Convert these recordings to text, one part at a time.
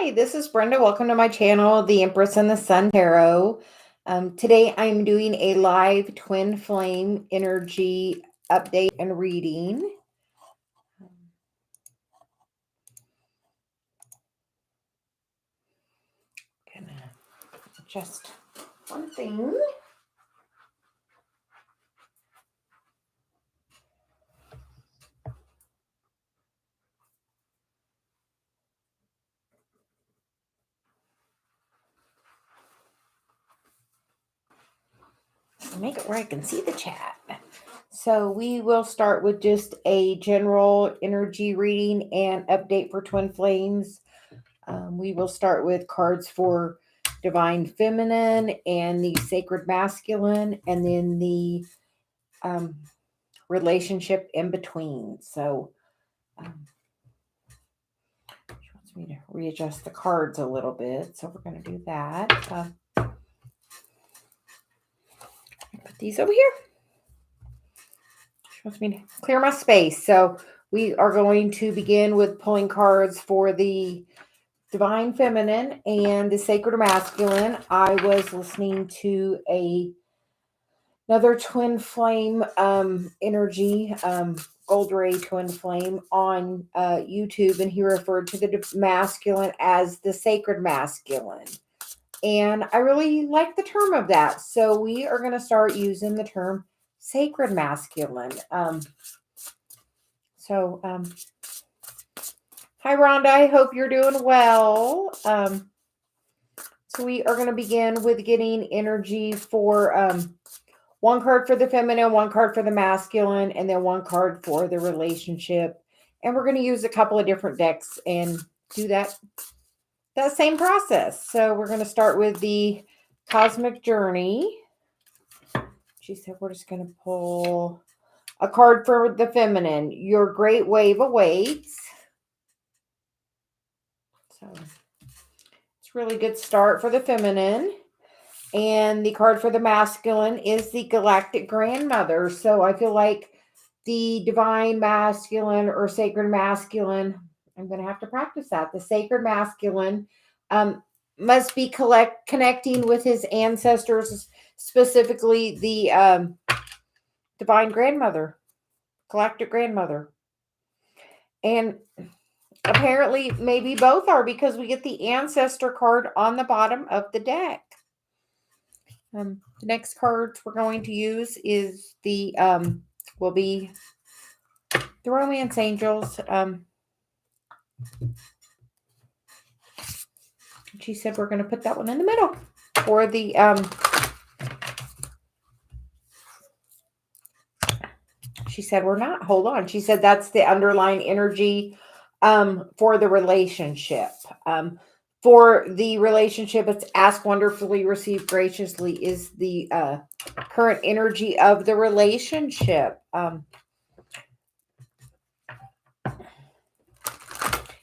Hi, this is Brenda. Welcome to my channel, the Empress and the Sun Tarot. Today I'm doing a live twin flame energy update and reading. Gonna adjust one thing. Make it where I can see the chat. So we will start with just a general energy reading and update for twin flames. We will start with cards for divine feminine and the sacred masculine, and then the relationship in between. So she wants me to readjust the cards a little bit. So we're going to do that. Put these over here. She wants me to clear my space. So we are going to begin with pulling cards for the divine feminine and the sacred masculine. I was listening to another twin flame energy, gold ray twin flame on YouTube, and he referred to the masculine as the sacred masculine. And I really like the term of that. So we are going to start using the term sacred masculine. Hi, Rhonda. I hope you're doing well. So we are going to begin with getting energy for one card for the feminine, one card for the masculine, and then one card for the relationship. And we're going to use a couple of different decks and do that same process. So we're going to start with the Cosmic Journey. She said we're just going to pull a card for the feminine. Your great wave awaits. So it's a really good start for the feminine. And the card for the masculine is the Galactic Grandmother. So I feel like the divine masculine or sacred masculine, I'm going to have to practice that. The sacred masculine must be connecting with his ancestors, specifically the divine grandmother, Galactic Grandmother. And apparently maybe both are, because we get the ancestor card on the bottom of the deck. The next cards we're going to use is will be the Romance Angels. She said we're going to put that one in the middle for the she said we're not. Hold on. She said that's the underlying energy for the relationship. For the relationship, it's ask wonderfully, receive graciously is the current energy of the relationship.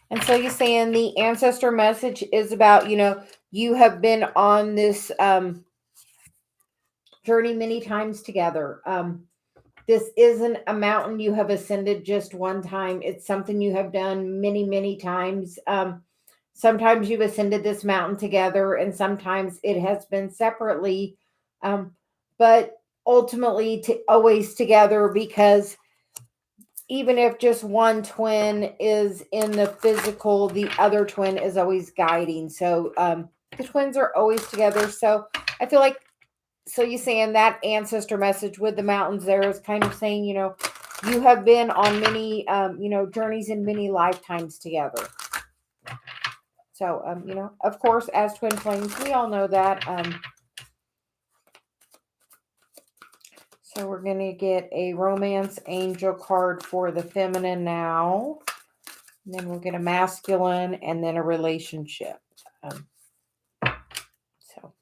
And so you're saying the ancestor message is about, you have been on this journey many times together. This isn't a mountain you have ascended just one time. It's something you have done many, many times. Sometimes you've ascended this mountain together, and sometimes it has been separately, but ultimately always together, because even if just one twin is in the physical, the other twin is always guiding. So the twins are always together. So I feel like, so you're saying that ancestor message with the mountains there is kind of saying, you have been on many, journeys in many lifetimes together. So, of course, as twin flames, we all know that. So we're going to get a Romance Angel card for the feminine now. And then we'll get a masculine and then a relationship. So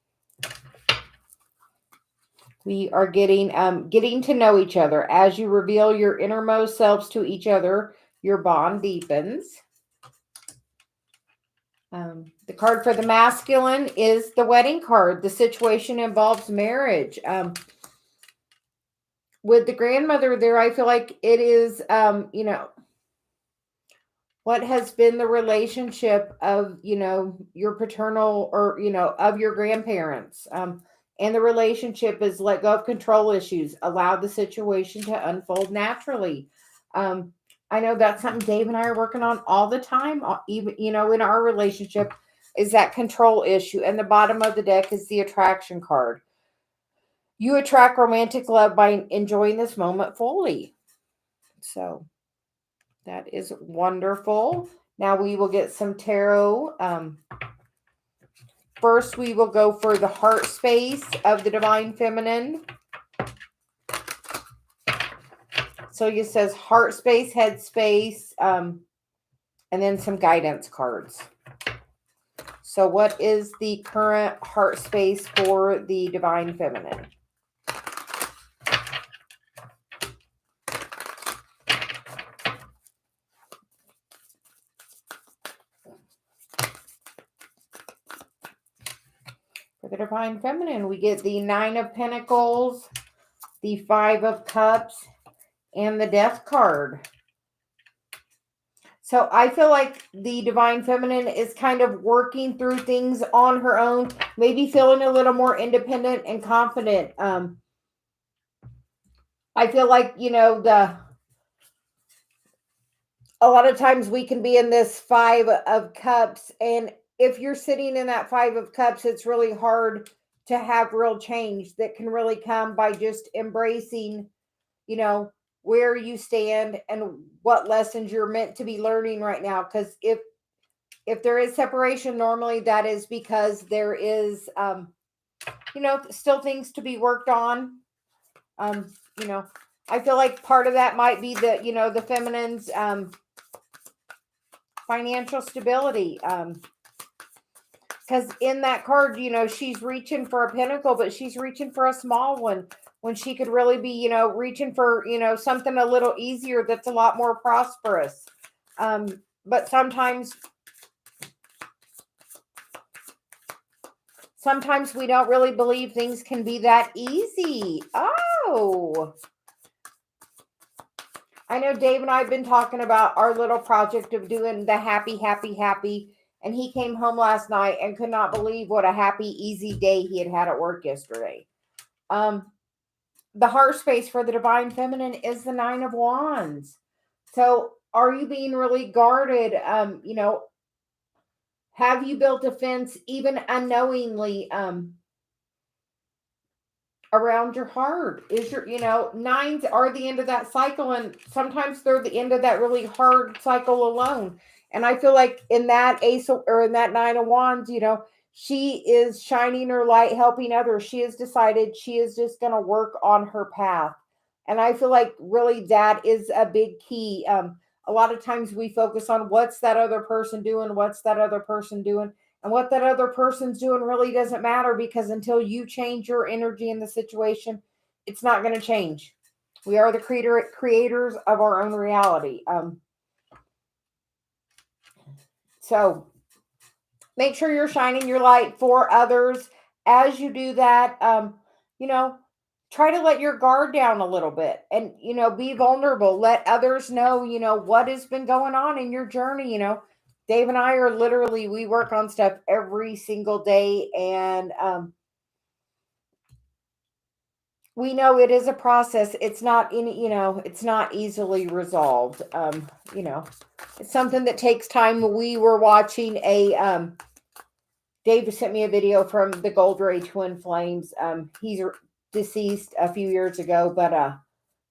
we are getting to know each other. As you reveal your innermost selves to each other, your bond deepens. The card for the masculine is the wedding card. The situation involves marriage. With the grandmother there, I feel like it is, What has been the relationship of, your paternal or, of your grandparents? And the relationship is let go of control issues, allow the situation to unfold naturally. Um, I know that's something Dave and I are working on all the time, even, in our relationship, is that control issue. And the bottom of the deck is the attraction card. You attract romantic love by enjoying this moment fully. So that is wonderful. Now we will get some tarot. First, we will go for the heart space of the Divine Feminine. So it says heart space, head space, and then some guidance cards. So what is the current heart space for the Divine Feminine? For the Divine Feminine, we get the 9 of Pentacles, the 5 of Cups, and the Death card. So I feel like the Divine Feminine is kind of working through things on her own, maybe feeling a little more independent and confident. I feel like, a lot of times we can be in this 5 of Cups, and if you're sitting in that 5 of Cups, it's really hard to have real change that can really come by just embracing, where you stand and what lessons you're meant to be learning right now. Because if there is separation, normally that is because there is, still things to be worked on. I feel like part of that might be the feminine's financial stability. Because in that card, she's reaching for a pentacle, but she's reaching for a small one when she could really be, reaching for, something a little easier that's a lot more prosperous. But sometimes we don't really believe things can be that easy. Oh, I know Dave and I have been talking about our little project of doing the happy, happy, happy. And he came home last night and could not believe what a happy, easy day he had at work yesterday. The heart space for the Divine Feminine is the 9 of Wands. So are you being really guarded? Have you built a fence even unknowingly around your heart? Is your, nines are the end of that cycle, and sometimes they're the end of that really hard cycle alone. And I feel like in that ace or in that 9 of Wands, she is shining her light, helping others. She has decided she is just going to work on her path. And I feel like really that is a big key. A lot of times we focus on what's that other person doing, and what that other person's doing really doesn't matter, because until you change your energy in the situation, it's not going to change. We are the creators of our own reality. So make sure you're shining your light for others. As you do that, try to let your guard down a little bit and, be vulnerable. Let others know, what has been going on in your journey. Dave and I are literally, we work on stuff every single day. And we know it is a process. It's not it's not easily resolved. It's something that takes time. We were watching Dave sent me a video from the Gold Ray Twin Flames. He's deceased a few years ago, but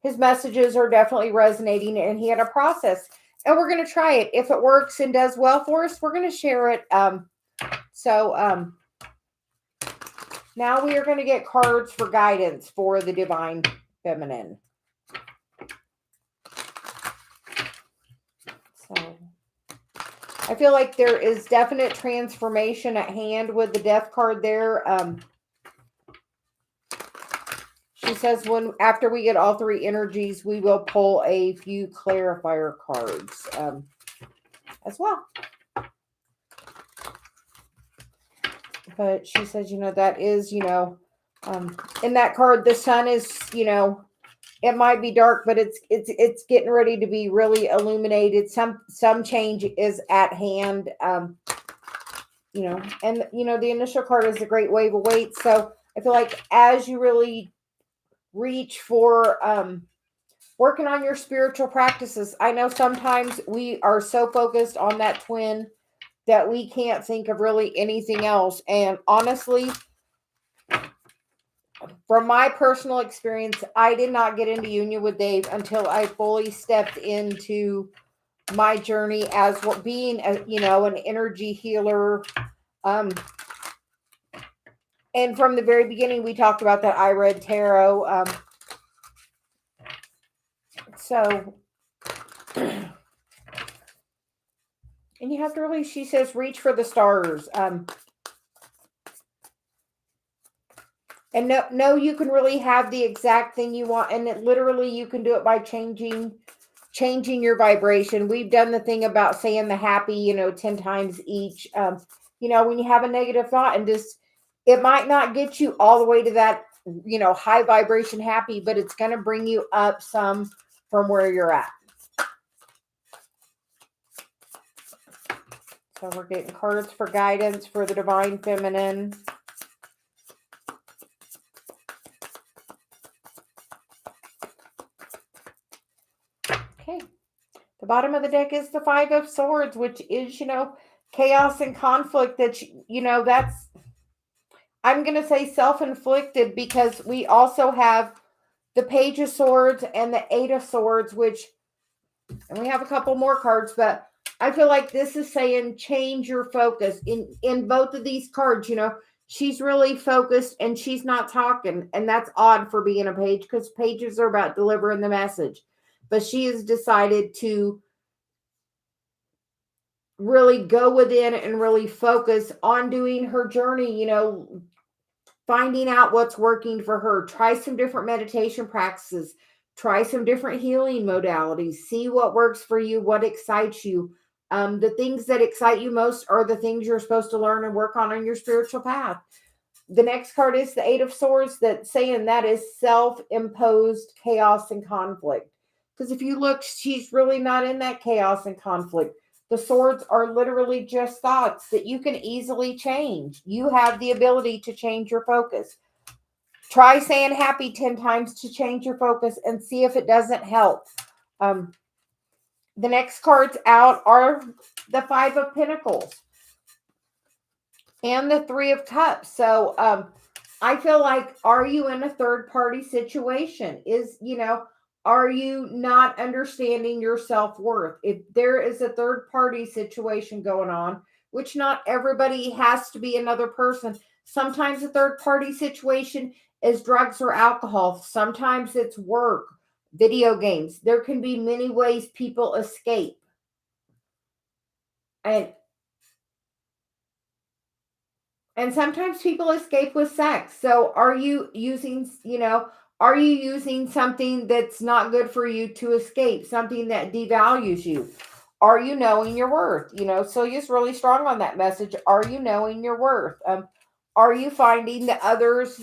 his messages are definitely resonating, and he had a process. And we're going to try it. If it works and does well for us, we're going to share it. Now we are going to get cards for guidance for the Divine Feminine. So I feel like there is definite transformation at hand with the Death card there. She says after we get all 3 energies, we will pull a few clarifier cards as well. But she says, that is, in that card, the sun is, it might be dark, but it's getting ready to be really illuminated. Some change is at hand. And the initial card is a great wave of weight. So I feel like as you really reach for working on your spiritual practices, I know sometimes we are so focused on that twin that we can't think of really anything else. And honestly, from my personal experience, I did not get into union with Dave until I fully stepped into my journey as being an energy healer. And from the very beginning, we talked about that. I read tarot. And you have to really, she says, reach for the stars. And no, you can really have the exact thing you want. And literally you can do it by changing your vibration. We've done the thing about saying the happy, 10 times each. When you have a negative thought, and just, it might not get you all the way to that, high vibration happy, but it's going to bring you up some from where you're at. So we're getting cards for guidance for the Divine Feminine. Okay. The bottom of the deck is the Five of Swords, which is, chaos and conflict. That's, I'm going to say self-inflicted, because we also have the Page of Swords and the Eight of Swords, and we have a couple more cards, but I feel like this is saying change your focus. In both of these cards, she's really focused and she's not talking. And that's odd for being a page, because pages are about delivering the message. But she has decided to really go within and really focus on doing her journey, finding out what's working for her. Try some different meditation practices. Try some different healing modalities. See what works for you, what excites you. The things that excite you most are the things you're supposed to learn and work on your spiritual path. The next card is the Eight of Swords, that's saying that is self-imposed chaos and conflict. Because if you look, she's really not in that chaos and conflict. The swords are literally just thoughts that you can easily change. You have the ability to change your focus. Try saying happy 10 times to change your focus and see if it doesn't help. The next cards out are the Five of Pentacles and the Three of Cups. So I feel like, are you in a third party situation? Are you not understanding your self-worth? If there is a third party situation going on, which not everybody has to be another person. Sometimes a third party situation is drugs or alcohol. Sometimes it's work, video games. There can be many ways people escape. And sometimes people escape with sex. So are you using something that's not good for you to escape, something that devalues you? Are you knowing your worth? Sylvia's really strong on that message. Are you knowing your worth? Are you finding that others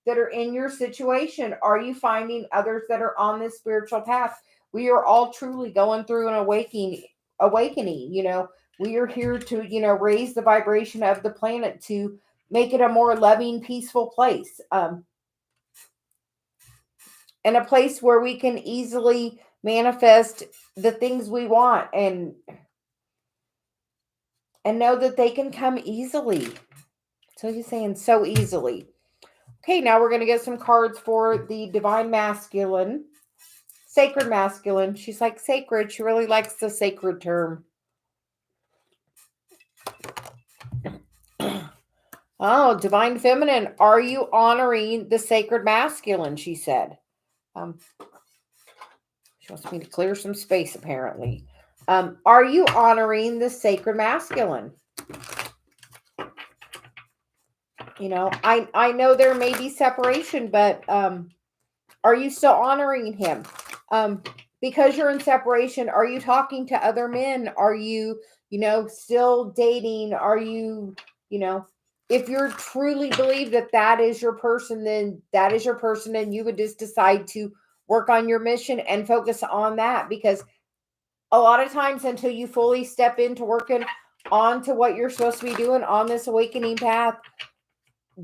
that are in your situation? Are you finding others that are on this spiritual path? We are all truly going through an awakening. We are here to, raise the vibration of the planet to make it a more loving, peaceful place. And a place where we can easily manifest the things we want and know that they can come easily. So he's saying so easily. Okay, now we're going to get some cards for the Divine Masculine. Sacred Masculine. She's like sacred. She really likes the sacred term. Oh, Divine Feminine, are you honoring the Sacred Masculine? She said. She wants me to clear some space, apparently. Are you honoring the Sacred Masculine? I know there may be separation, but are you still honoring him? Because you're in separation, are you talking to other men? Are you, still dating? Are you, if you truly believe that that is your person, then that is your person, and you would just decide to work on your mission and focus on that. Because a lot of times, until you fully step into working on to what you're supposed to be doing on this awakening path,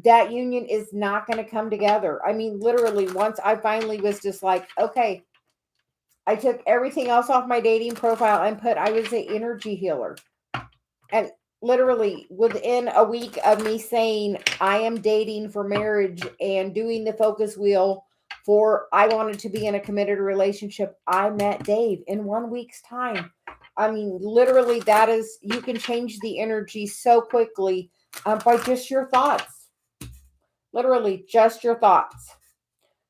that union is not going to come together. I mean, literally, once I finally was just like, okay, I took everything else off my dating profile and put I was an energy healer. And literally within a week of me saying I am dating for marriage and doing the focus wheel for I wanted to be in a committed relationship, I met Dave in 1 week's time. I mean, literally, that is, you can change the energy so quickly by just your thoughts. Literally, just your thoughts.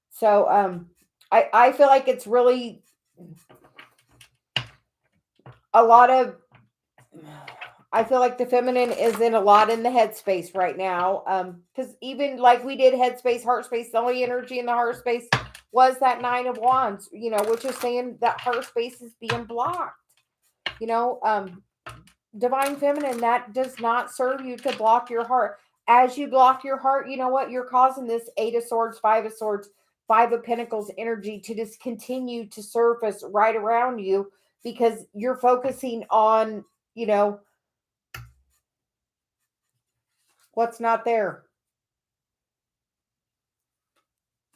So I feel like it's really a lot of, I feel like the feminine is in a lot in the headspace right now. Because even like we did headspace, heart space, the only energy in the heart space was that 9 of Wands, which is saying that heart space is being blocked. You know, divine feminine, that does not serve you to block your heart. As you block your heart, you know what? You're causing this 8 of Swords, 5 of Swords, 5 of Pentacles energy to just continue to surface right around you because you're focusing on, what's not there.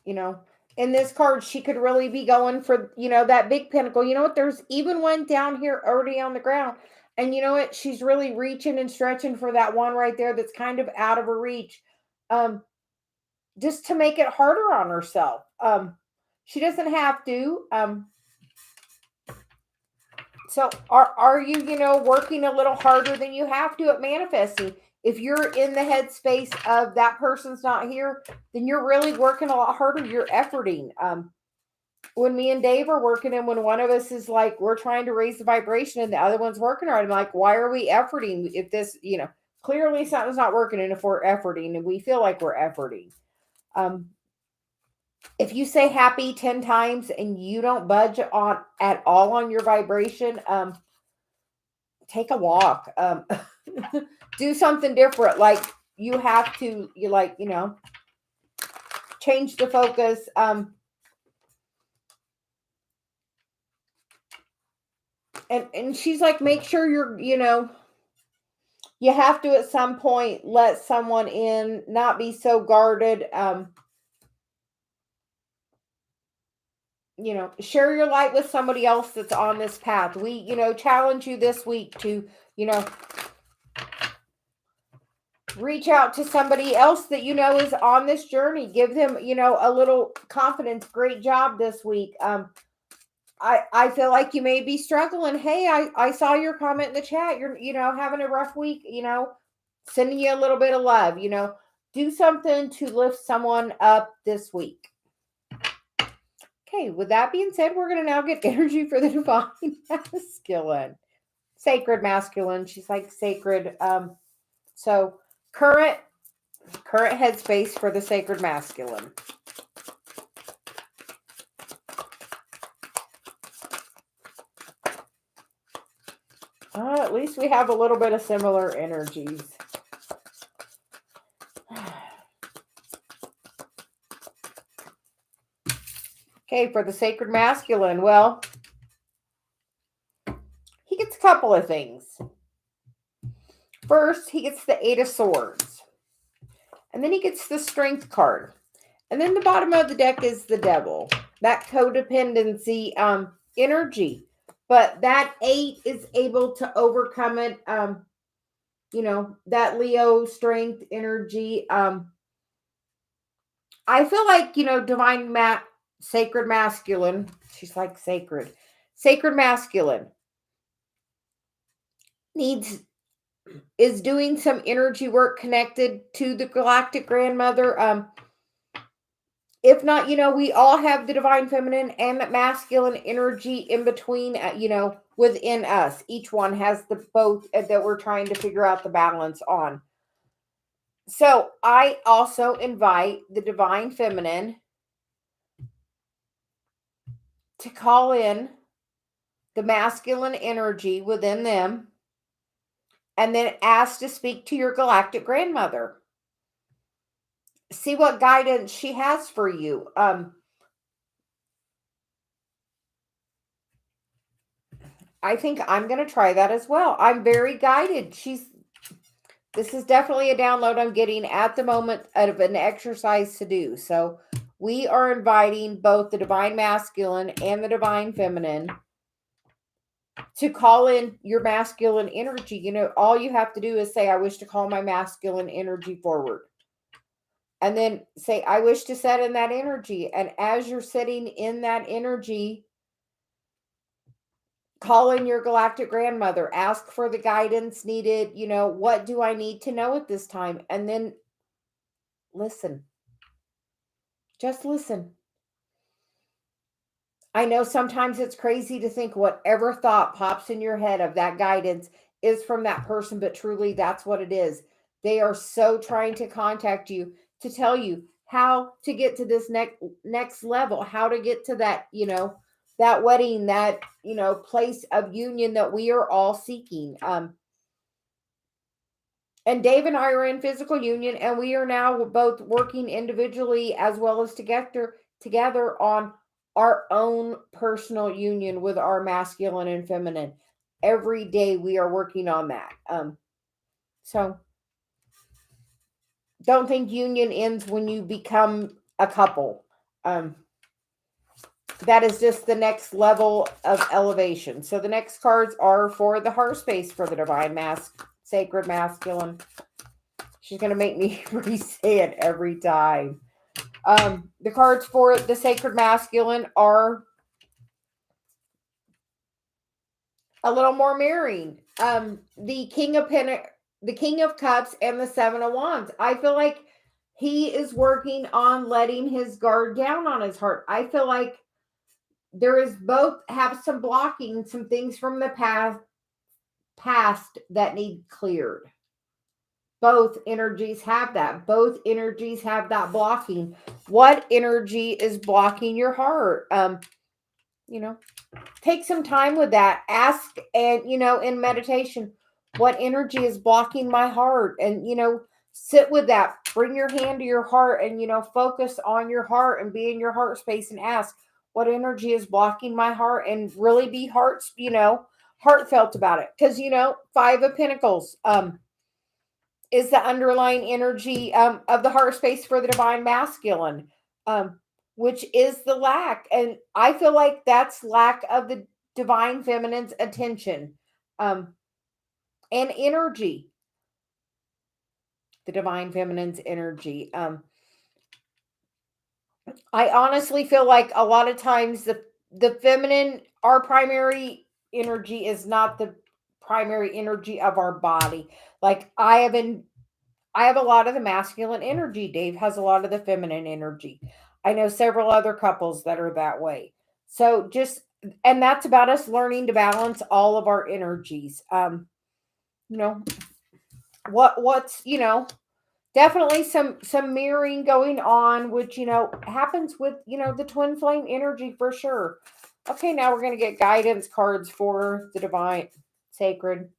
In this card, she could really be going for, that big pentacle. You know what? There's even one down here already on the ground. And you know what? She's really reaching and stretching for that one right there that's kind of out of her reach. Just to make it harder on herself. She doesn't have to. So are you, working a little harder than you have to at manifesting? If you're in the headspace of that person's not here, then you're really working a lot harder. You're efforting. When me and Dave are working and when one of us is like, we're trying to raise the vibration and the other one's working hard, I'm like, why are we efforting? If this, clearly something's not working. And if we're efforting and we feel like we're efforting, if you say happy 10 times and you don't budge on at all on your vibration, take a walk, do something different. Like you have to, change the focus. And she's like, make sure you're, you have to at some point let someone in, not be so guarded. Share your light with somebody else that's on this path. We, challenge you this week to, reach out to somebody else that is on this journey. Give them, a little confidence. Great job this week. I feel like you may be struggling. Hey, I saw your comment in the chat. You're, having a rough week, sending you a little bit of love, do something to lift someone up this week. Okay, with that being said, we're going to now get energy for the divine masculine. Sacred masculine. She's like sacred. So current headspace for the sacred masculine. At least we have a little bit of similar energies. Okay, for the sacred masculine, well, he gets a couple of things. First, he gets the 8 of Swords. And then he gets the Strength card. And then the bottom of the deck is the Devil. That codependency energy. But that 8 is able to overcome it. That Leo strength energy. I feel like, divine sacred masculine. She's like sacred. Sacred masculine is doing some energy work connected to the galactic grandmother. If not, we all have the divine feminine and the masculine energy in between, within us. Each one has the both that we're trying to figure out the balance on. So I also invite the divine feminine to call in the masculine energy within them and then ask to speak to your galactic grandmother. see what guidance she has for you. I think I'm going to try that as well. I'm very guided. This is definitely a download I'm getting at the moment out of an exercise to do. So we are inviting both the divine masculine and the divine feminine to call in your masculine energy. You know, all you have to do is say, I wish to call my masculine energy forward. And then say, I wish to set in that energy. And as you're sitting in that energy, call in your galactic grandmother, ask for the guidance needed. You know, what do I need to know at this time? And then listen. Just listen. I know sometimes it's crazy to think whatever thought pops in your head of that guidance is from that person, but truly that's what it is. They are so trying to contact you to tell you how to get to this next level, how to get to that, you know, that wedding, that, you know, place of union that we are all seeking. And Dave and I are in physical union, and we are now both working individually as well as together on our own personal union with our masculine and feminine. Every day we are working on that. So don't think union ends when you become a couple. That is just the next level of elevation. So the next cards are for the heart space for the divine sacred masculine. She's going to make me re-say it every time. The cards for the sacred masculine are a little more mirroring. The King of Cups and the Seven of Wands. I feel like he is working on letting his guard down on his heart. I feel like there is both have some blocking, some things from the past that need cleared. Both energies have that. Both energies have that blocking. What energy is blocking your heart? You know, take some time with that. Ask, and, you know, in meditation, what energy is blocking my heart? And, you know, sit with that. Bring your hand to your heart and, you know, focus on your heart and be in your heart space and ask, what energy is blocking my heart? And really be heartfelt about it. Because, you know, Five of Pentacles, is the underlying energy of the heart space for the divine masculine, which is the lack. And I feel like that's lack of the divine feminine's attention and energy. The divine feminine's energy. I honestly feel like a lot of times the feminine, our primary energy is not the primary energy of our body. Like I have a lot of the masculine energy. Dave has a lot of the feminine energy. I know several other couples that are that way. So and that's about us learning to balance all of our energies. You know, what's, you know, definitely some mirroring going on, which, you know, happens with, you know, the twin flame energy for sure. Okay, now we're going to get guidance cards for the divine sacred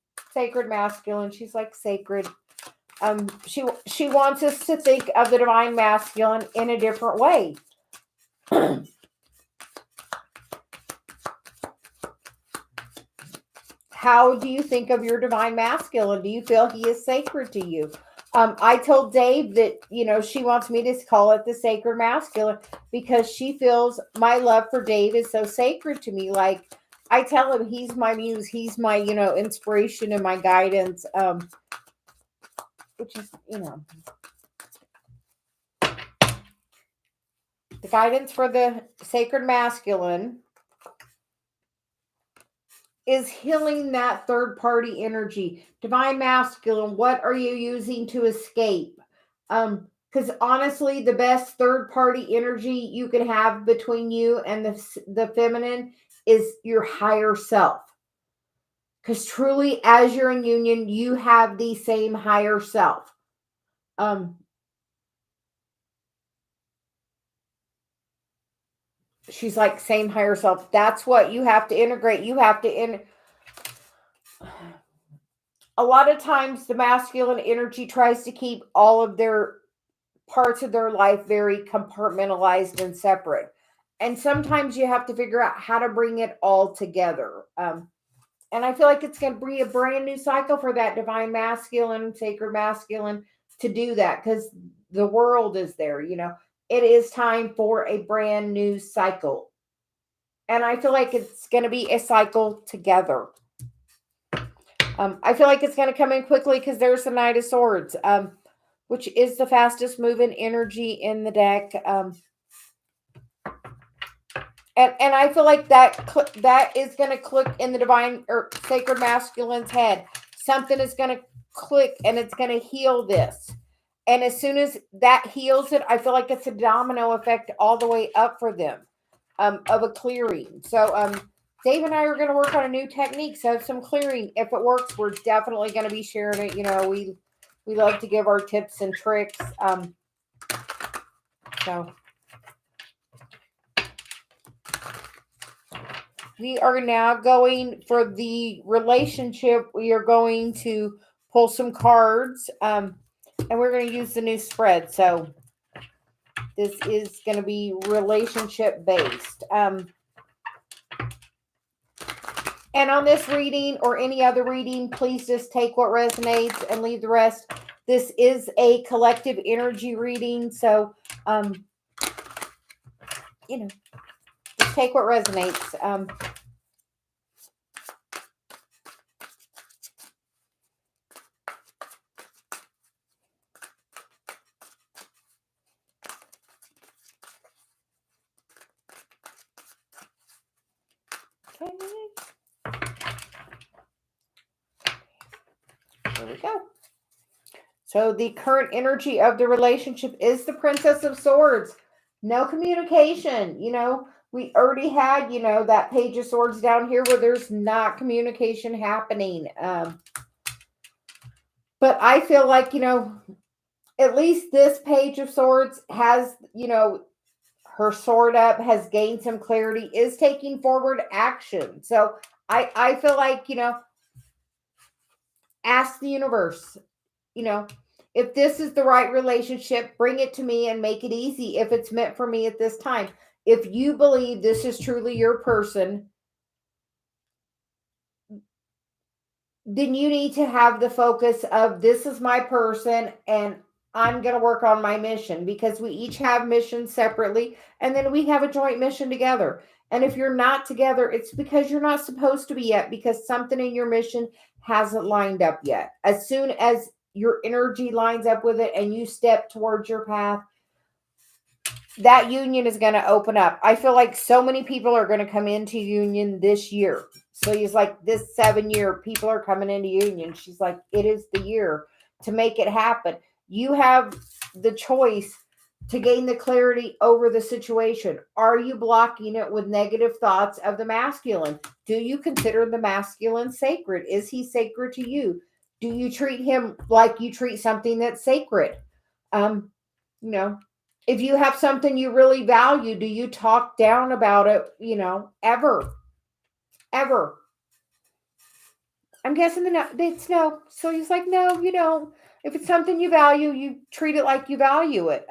masculine. She's like sacred. She wants us to think of the divine masculine in a different way. How do you think of your divine masculine? Do you feel he is sacred to you? I told Dave that, you know, she wants me to call it the sacred masculine because she feels my love for Dave is so sacred to me. Like I tell him he's my muse, he's my, you know, inspiration and my guidance. Which is, you know, the guidance for the sacred masculine is healing that third party energy. Divine masculine, what are you using to escape? Because honestly, the best third party energy you can have between you and the feminine is your higher self. Because truly, as you're in union, you have the same higher self. She's like, same higher self. That's what you have to integrate. You have to a lot of times the masculine energy tries to keep all of their parts of their life very compartmentalized and separate. And sometimes you have to figure out how to bring it all together. And I feel like it's going to be a brand new cycle for that divine masculine, sacred masculine to do that, because the world is there. It is time for a brand new cycle. And I feel like it's going to be a cycle together. I feel like it's going to come in quickly because there's the Knight of Swords, which is the fastest moving energy in the deck. And I feel like that is going to click in the divine or sacred masculine's head. Something is going to click and it's going to heal this. And as soon as that heals it, I feel like it's a domino effect all the way up for them of a clearing. So Dave and I are going to work on a new technique. So some clearing. If it works, we're definitely going to be sharing it. We love to give our tips and tricks. So we are now going for the relationship. We are going to pull some cards, and we're going to use the new spread. So this is going to be relationship based. And on this reading or any other reading, please just take what resonates and leave the rest. This is a collective energy reading. So, just take what resonates. Okay. There we go. So the current energy of the relationship is the Princess of Swords. No communication. We already had, that Page of Swords down here where there's not communication happening. But I feel like, at least this Page of Swords has, her sword up, has gained some clarity, is taking forward action. So I feel like, ask the universe, if this is the right relationship, bring it to me and make it easy if it's meant for me at this time. If you believe this is truly your person, then you need to have the focus of this is my person and I'm going to work on my mission, because we each have missions separately and then we have a joint mission together. And if you're not together, it's because you're not supposed to be yet, because something in your mission hasn't lined up yet. As soon as your energy lines up with it and you step towards your path, that union is going to open up. I feel like so many people are going to come into union this year. So he's like, this 7-year, people are coming into union. She's like, it is the year to make it happen. You have the choice to gain the clarity over the situation. Are you blocking it with negative thoughts of the masculine? Do you consider the masculine sacred? Is he sacred to you? Do you treat him like you treat something that's sacred? If you have something you really value, do you talk down about it, ever? I'm guessing it's no. So he's like, no, you don't. If it's something you value, you treat it like you value it.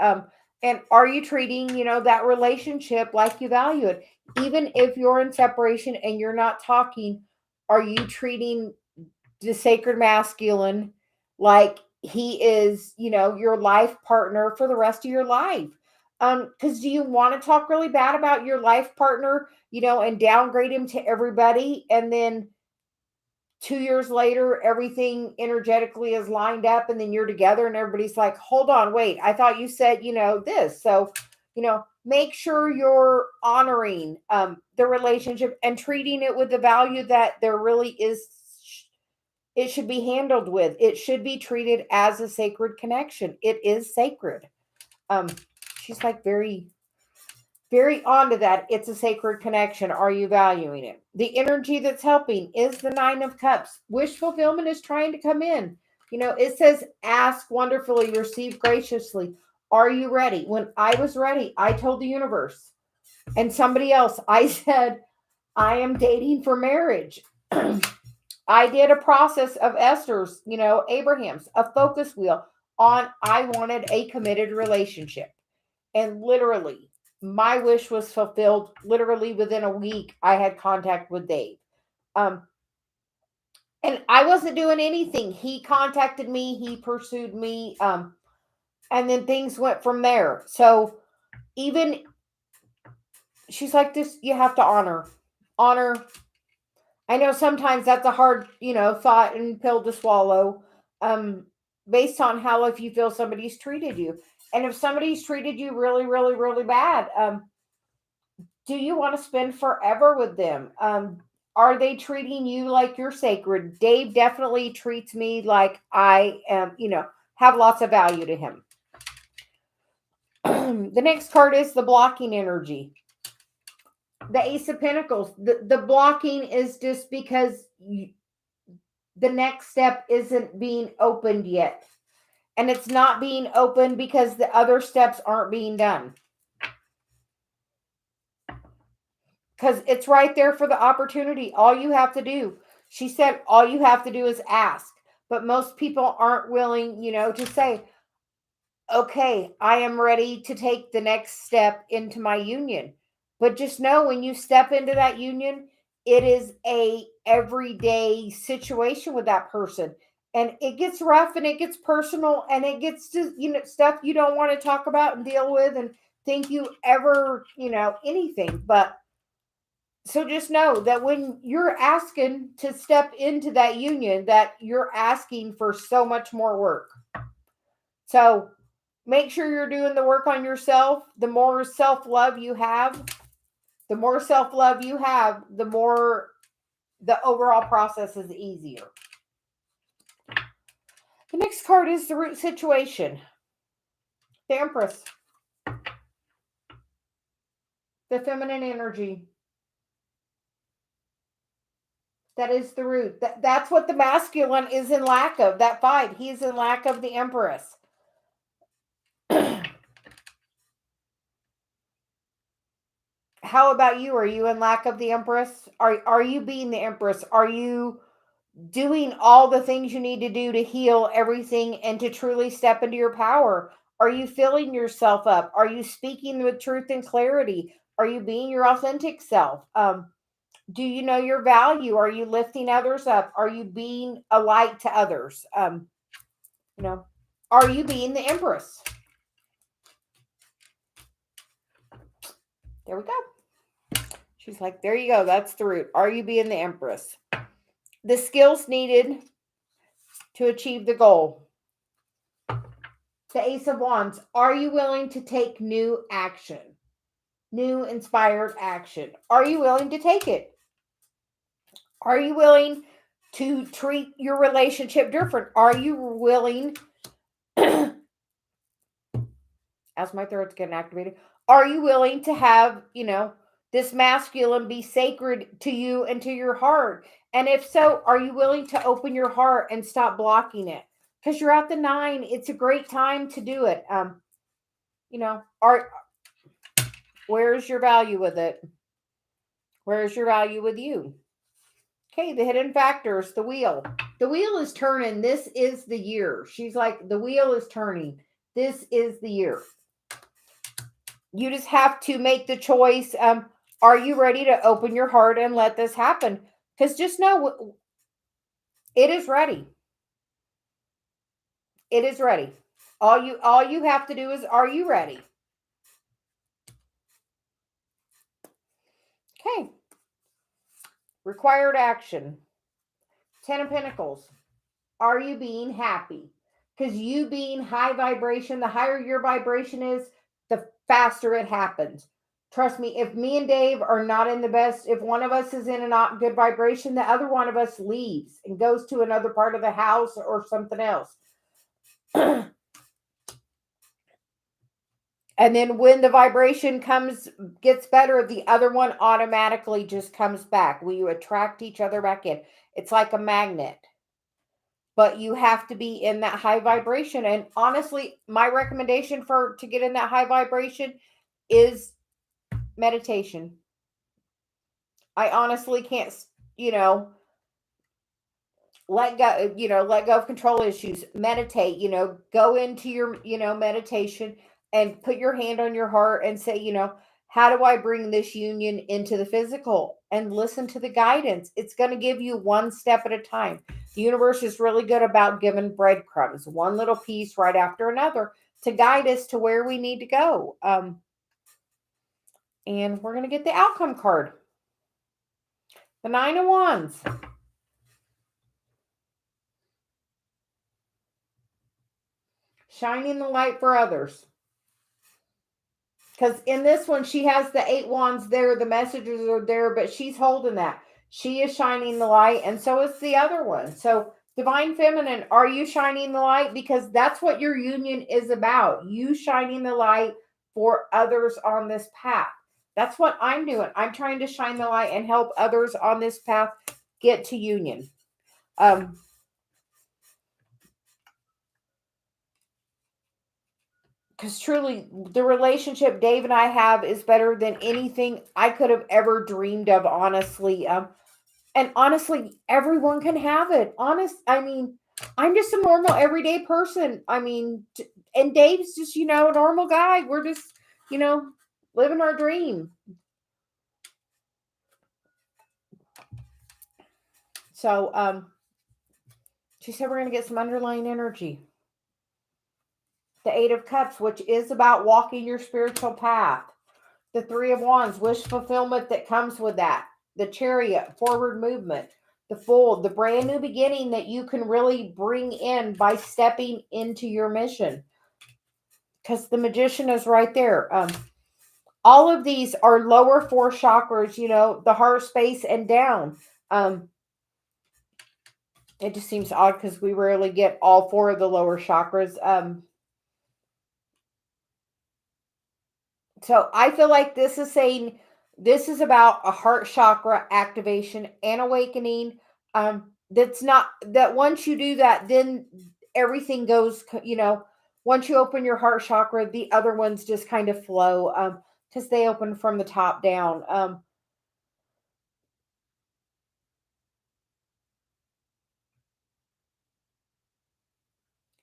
And are you treating, that relationship like you value it? Even if you're in separation and you're not talking, are you treating the sacred masculine like he is, your life partner for the rest of your life? Because do you want to talk really bad about your life partner, and downgrade him to everybody, and then 2 years later, everything energetically is lined up and then you're together and everybody's like, hold on, wait, I thought you said, this. So, make sure you're honoring the relationship and treating it with the value that there really is. It should be handled with. It should be treated as a sacred connection. It is sacred. She's like very onto that. It's a sacred connection. Are you valuing it? The energy that's helping is the 9 of Cups. Wish fulfillment is trying to come in. It says, ask wonderfully, receive graciously. Are you ready? When I was ready, I told the universe and somebody else, I said, I am dating for marriage. I did a process of Esther's, Abraham's, a focus wheel. I wanted a committed relationship. And literally, my wish was fulfilled. Literally within a week, I had contact with Dave. Um, and I wasn't doing anything. He contacted me, he pursued me, and then things went from there. So even she's like, this, you have to honor. I know sometimes that's a hard, thought and pill to swallow, um, based on how, if you feel somebody's treated you. And if somebody's treated you really, really, really bad, do you want to spend forever with them? Are they treating you like you're sacred? Dave definitely treats me like I am, have lots of value to him. The next card is the blocking energy. The Ace of Pentacles. The blocking is just because the next step isn't being opened yet. And it's not being opened because the other steps aren't being done. Because it's right there for the opportunity. All you have to do, she said, all you have to do is ask. But most people aren't willing, to say, okay, I am ready to take the next step into my union. But just know, when you step into that union, it is a everyday situation with that person. And it gets rough and it gets personal and it gets to, stuff you don't want to talk about and deal with and think you ever, anything. But so just know that when you're asking to step into that union, that you're asking for so much more work. So make sure you're doing the work on yourself. The more self-love you have, the more the overall process is easier. The next card is the root situation. The Empress. The feminine energy. That is the root. That's what the masculine is in lack of. That 5. He's in lack of the Empress. How about you? Are you in lack of the Empress? Are you being the Empress? Are you doing all the things you need to do to heal everything and to truly step into your power? Are you filling yourself up? Are you speaking with truth and clarity? Are you being your authentic self? Do you know your value? Are you lifting others up? Are you being a light to others? Are you being the Empress? There we go. She's like, there you go. That's the root. Are you being the Empress? The skills needed to achieve the goal. The Ace of Wands. Are you willing to take new action? New inspired action. Are you willing to take it? Are you willing to treat your relationship different? Are you willing, as my throat's getting activated, are you willing to have, this masculine be sacred to you and to your heart? And if so, are you willing to open your heart and stop blocking it? Because you're at the 9. It's a great time to do it. Where's your value with it? Where's your value with you? Okay, the hidden factors, the wheel. The wheel is turning. This is the year. She's like, the wheel is turning. This is the year. You just have to make the choice. Are you ready to open your heart and let this happen? Because just know it is ready. It is ready. All you have to do is, are you ready? Okay. Required action. 10 of Pentacles. Are you being happy? Because you being high vibration, the higher your vibration is, the faster it happens. Trust me, if me and Dave are not in the best, if one of us is in a not good vibration, the other one of us leaves and goes to another part of the house or something else. And then when the vibration gets better, the other one automatically just comes back. We attract each other back in. It's like a magnet. But you have to be in that high vibration. And honestly, my recommendation to get in that high vibration is meditation. I honestly can't, let go, let go of control issues, meditate, go into your, meditation and put your hand on your heart and say, how do I bring this union into the physical, and listen to the guidance. It's going to give you one step at a time. The universe is really good about giving breadcrumbs, one little piece right after another, to guide us to where we need to go. And we're going to get the outcome card. The Nine of Wands. Shining the light for others. Because in this one, she has the 8 wands there. The messages are there, but she's holding that. She is shining the light, and so is the other one. So, Divine Feminine, are you shining the light? Because that's what your union is about. You shining the light for others on this path. That's what I'm doing. I'm trying to shine the light and help others on this path get to union. Because truly, the relationship Dave and I have is better than anything I could have ever dreamed of, honestly. And honestly, everyone can have it. I'm just a normal, everyday person. And Dave's just, a normal guy. We're just, living our dream. So, she said we're going to get some underlying energy. The 8 of Cups, which is about walking your spiritual path. The 3 of Wands, wish fulfillment that comes with that. The Chariot, forward movement. The Fool, the brand new beginning that you can really bring in by stepping into your mission. Because the Magician is right there. All of these are lower 4 chakras, the heart space and down. It just seems odd because we rarely get all 4 of the lower chakras. So I feel like this is saying this is about a heart chakra activation and awakening. That's not that once you do that, then everything goes, once you open your heart chakra, the other ones just kind of flow, because they open from the top down.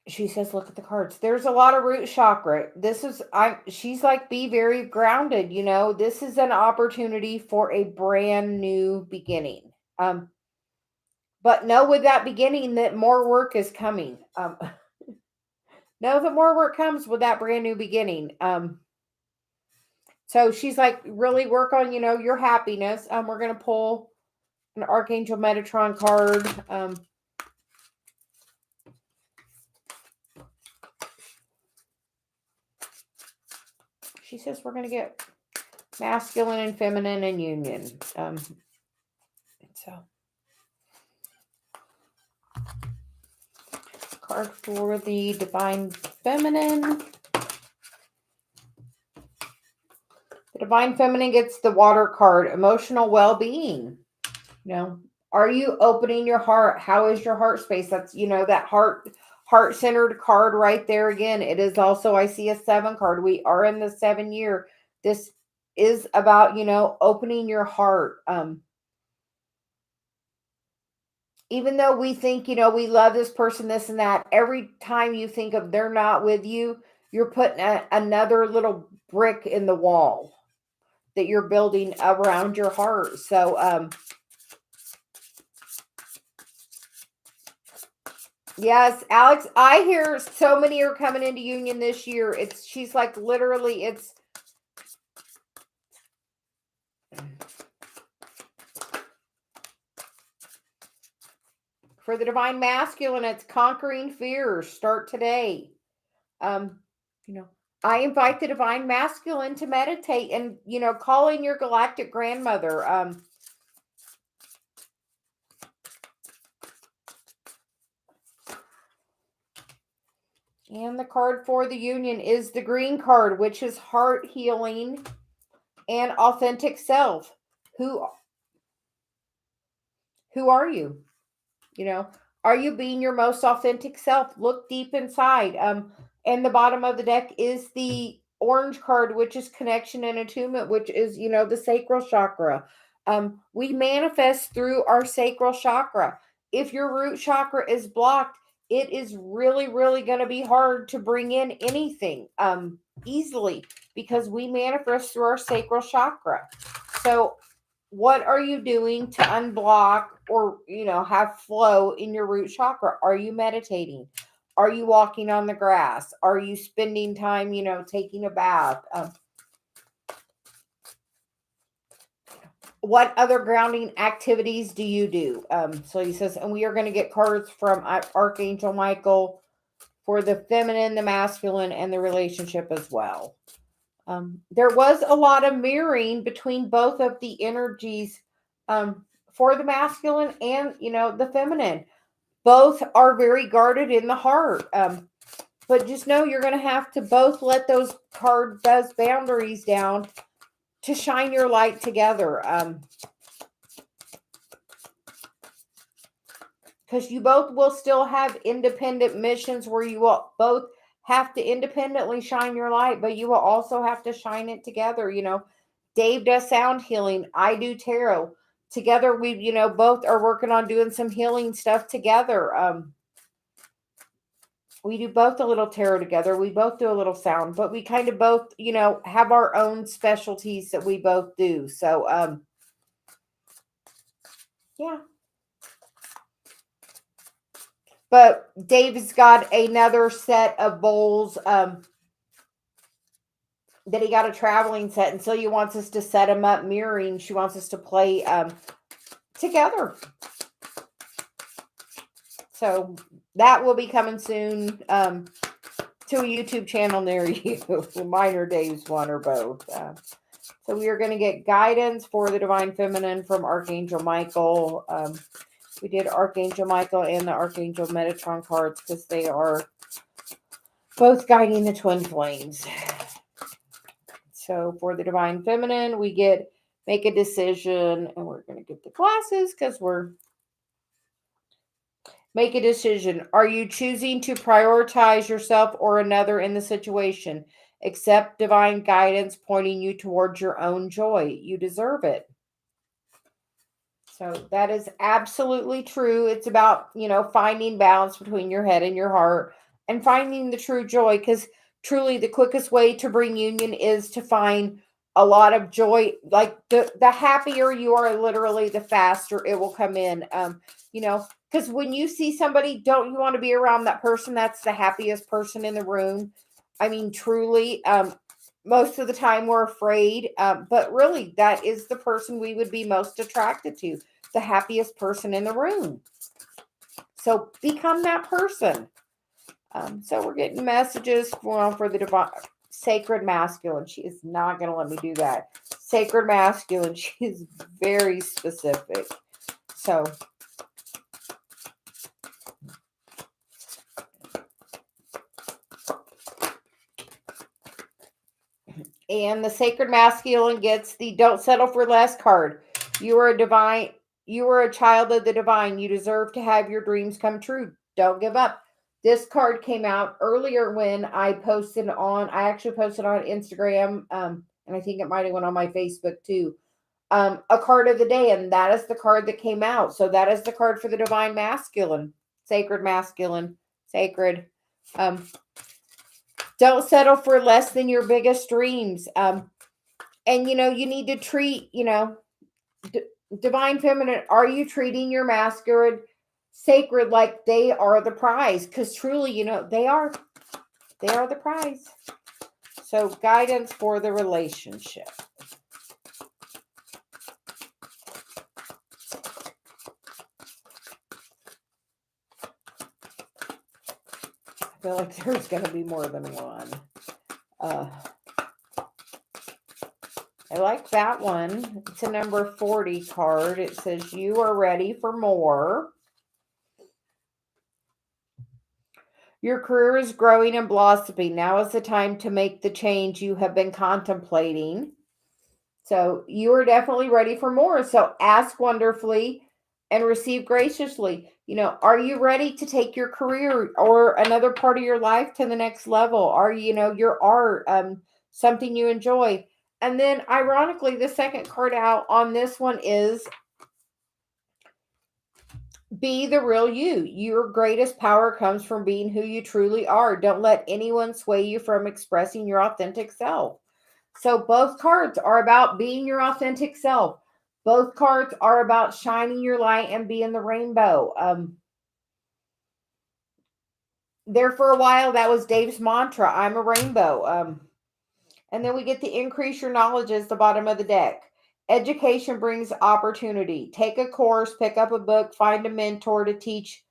She says, look at the cards. There's a lot of root chakra. She's like, be very grounded. This is an opportunity for a brand new beginning. But know with that beginning that more work is coming. Know that more work comes with that brand new beginning. So she's like, really work on, your happiness. We're going to pull an Archangel Metatron card. She says we're going to get masculine and feminine and union. So card for the Divine Feminine. The Divine Feminine gets the water card, emotional well-being. Are you opening your heart? How is your heart space? That's, that heart-centered card right there again. It is also, I see a 7 card. We are in the 7 year. This is about, opening your heart. Even though we think, we love this person, this and that, every time you think of they're not with you, you're putting another little brick in the wall that you're building around your heart. So, yes, Alex, I hear so many are coming into union this year. She's like, literally, it's for the Divine Masculine. It's conquering fears. Start today. I invite the Divine Masculine to meditate and, call in your galactic grandmother. And the card for the union is the green card, which is heart healing and authentic self. Who are you? Are you being your most authentic self? Look deep inside. And the bottom of the deck is the orange card, which is connection and attunement, which is, the sacral chakra. We manifest through our sacral chakra. if your root chakra is blocked, it is really, really going to be hard to bring in anything easily, because we manifest through our sacral chakra. So what are you doing to unblock or, have flow in your root chakra? Are you meditating? Are you walking on the grass? Are you spending time, taking a bath? What other grounding activities do you do? So he says, and we are going to get cards from Archangel Michael for the feminine, the masculine, and the relationship as well. There was a lot of mirroring between both of the energies for the masculine and, the feminine. Both are very guarded in the heart. But just know you're going to have to both let those boundaries down to shine your light together. Because you both will still have independent missions where you will both have to independently shine your light, but you will also have to shine it together. Dave does sound healing. I do tarot. Together, we, both are working on doing some healing stuff together. We do both a little tarot together. We both do a little sound, but we kind of both, have our own specialties that we both do. So, yeah. But Dave's got another set of bowls that he got a traveling set, and Celia wants us to set them up mirroring. She wants us to play together. So that will be coming soon to a YouTube channel near you. Mine or Dave's, one or both. So we are going to get guidance for the Divine Feminine from Archangel Michael. We did Archangel Michael and the Archangel Metatron cards because they are both guiding the twin flames. So for the Divine Feminine, we get make a decision, and we're going to get the glasses because we're make a decision. Are you choosing to prioritize yourself or another in the situation? Accept divine guidance pointing you towards your own joy. You deserve it. So that is absolutely true. It's about, finding balance between your head and your heart and finding the true joy, because truly the quickest way to bring union is to find a lot of joy. Like the happier you are, literally, the faster it will come in. Because when you see somebody, don't you want to be around that person that's the happiest person in the room? I mean, truly, most of the time we're afraid, but really that is the person we would be most attracted to, the happiest person in the room. So become that person. So we're getting messages for the divine sacred masculine. She is not going to let me do that. Sacred masculine. She is very specific. So and the sacred masculine gets the don't settle for less card. You are a divine. You are a child of the divine. You deserve to have your dreams come true. Don't give up. This card came out earlier when I actually posted on Instagram, and I think it might have went on my Facebook too. A card of the day, and that is the card that came out. So that is the card for the divine masculine, sacred masculine, sacred. Don't settle for less than your biggest dreams. And you need to treat, divine feminine. Are you treating your masculine sacred like they are the prize? Because truly, they are the prize. So guidance for the relationship. I feel like there's going to be more than one. I like that one. It's a number 40 card. It says, you are ready for more. Your career is growing and blossoming. Now is the time to make the change you have been contemplating. So you are definitely ready for more. So ask wonderfully and receive graciously. Are you ready to take your career or another part of your life to the next level? Are your art something you enjoy? And then ironically, the second card out on this one is Be the real you. Your greatest power comes from being who you truly are. Don't let anyone sway you from expressing your authentic self. So both cards are about being your authentic self. Both cards are about shining your light and being the rainbow. There for a while, that was Dave's mantra. I'm a rainbow. And then we get the increase your knowledge as the bottom of the deck. Education brings opportunity. Take a course, pick up a book, find a mentor to teach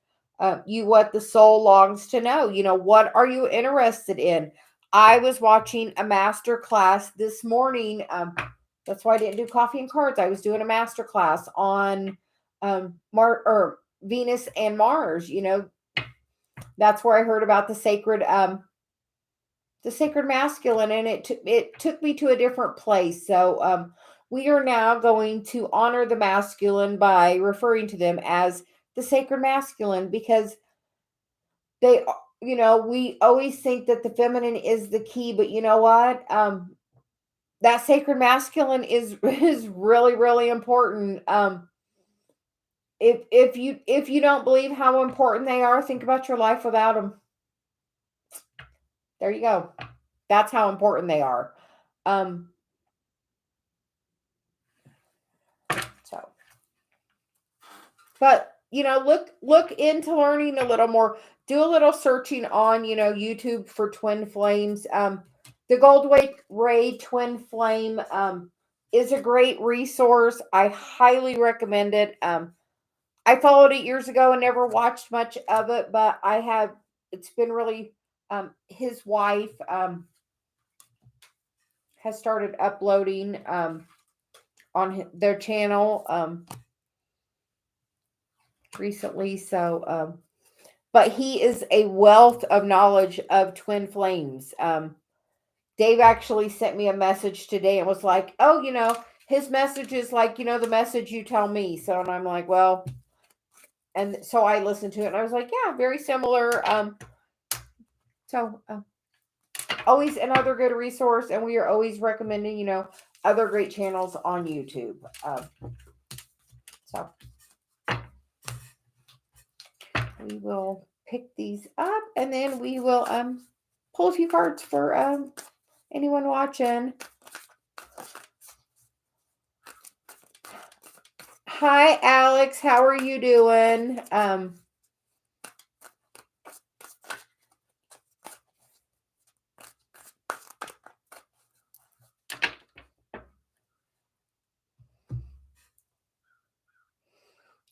you what the soul longs to know. What are you interested in? I was watching a master class this morning. That's why I didn't do coffee and cards. I was doing a master class on Venus and Mars. That's where I heard about the sacred masculine, and it took me to a different place. So we are now going to honor the masculine by referring to them as the sacred masculine, because they, we always think that the feminine is the key, but you know what? That sacred masculine is really, really important. If you don't believe how important they are, think about your life without them. There you go. That's how important they are. But look into learning a little more. Do a little searching on YouTube for twin flames. The Gold Ray Twin Flame is a great resource. I highly recommend it. I followed it years ago and never watched much of it, but I have. It's been really. His wife has started uploading on their channel recently. So, but he is a wealth of knowledge of twin flames. Dave actually sent me a message today and was like, oh, his message is like, the message you tell me. So, and I'm like, well, and so I listened to it and I was like, yeah, very similar. So always another good resource. And we are always recommending, other great channels on YouTube. So we will pick these up and then we will pull a few cards for anyone watching. Hi, Alex. How are you doing?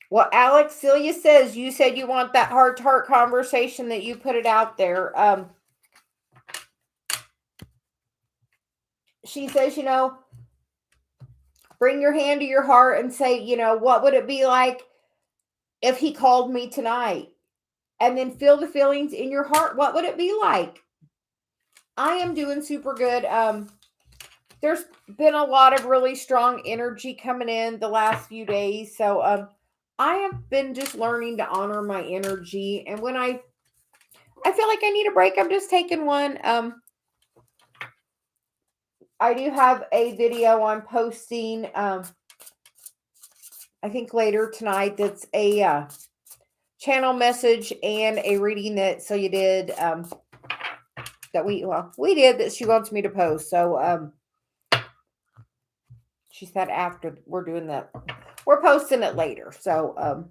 Well, Alex, Celia says, you said you want that heart-to-heart conversation that you put it out there. She says, bring your hand to your heart and say, what would it be like if he called me tonight? And then feel the feelings in your heart. What would it be like? I am doing super good. There's been a lot of really strong energy coming in the last few days. So, I have been just learning to honor my energy. And when I feel like I need a break, I'm just taking one. I do have a video I'm posting, I think later tonight, that's a channel message and a reading that Celia did, that we did, that she wants me to post. So, she said after we're doing that, we're posting it later. So,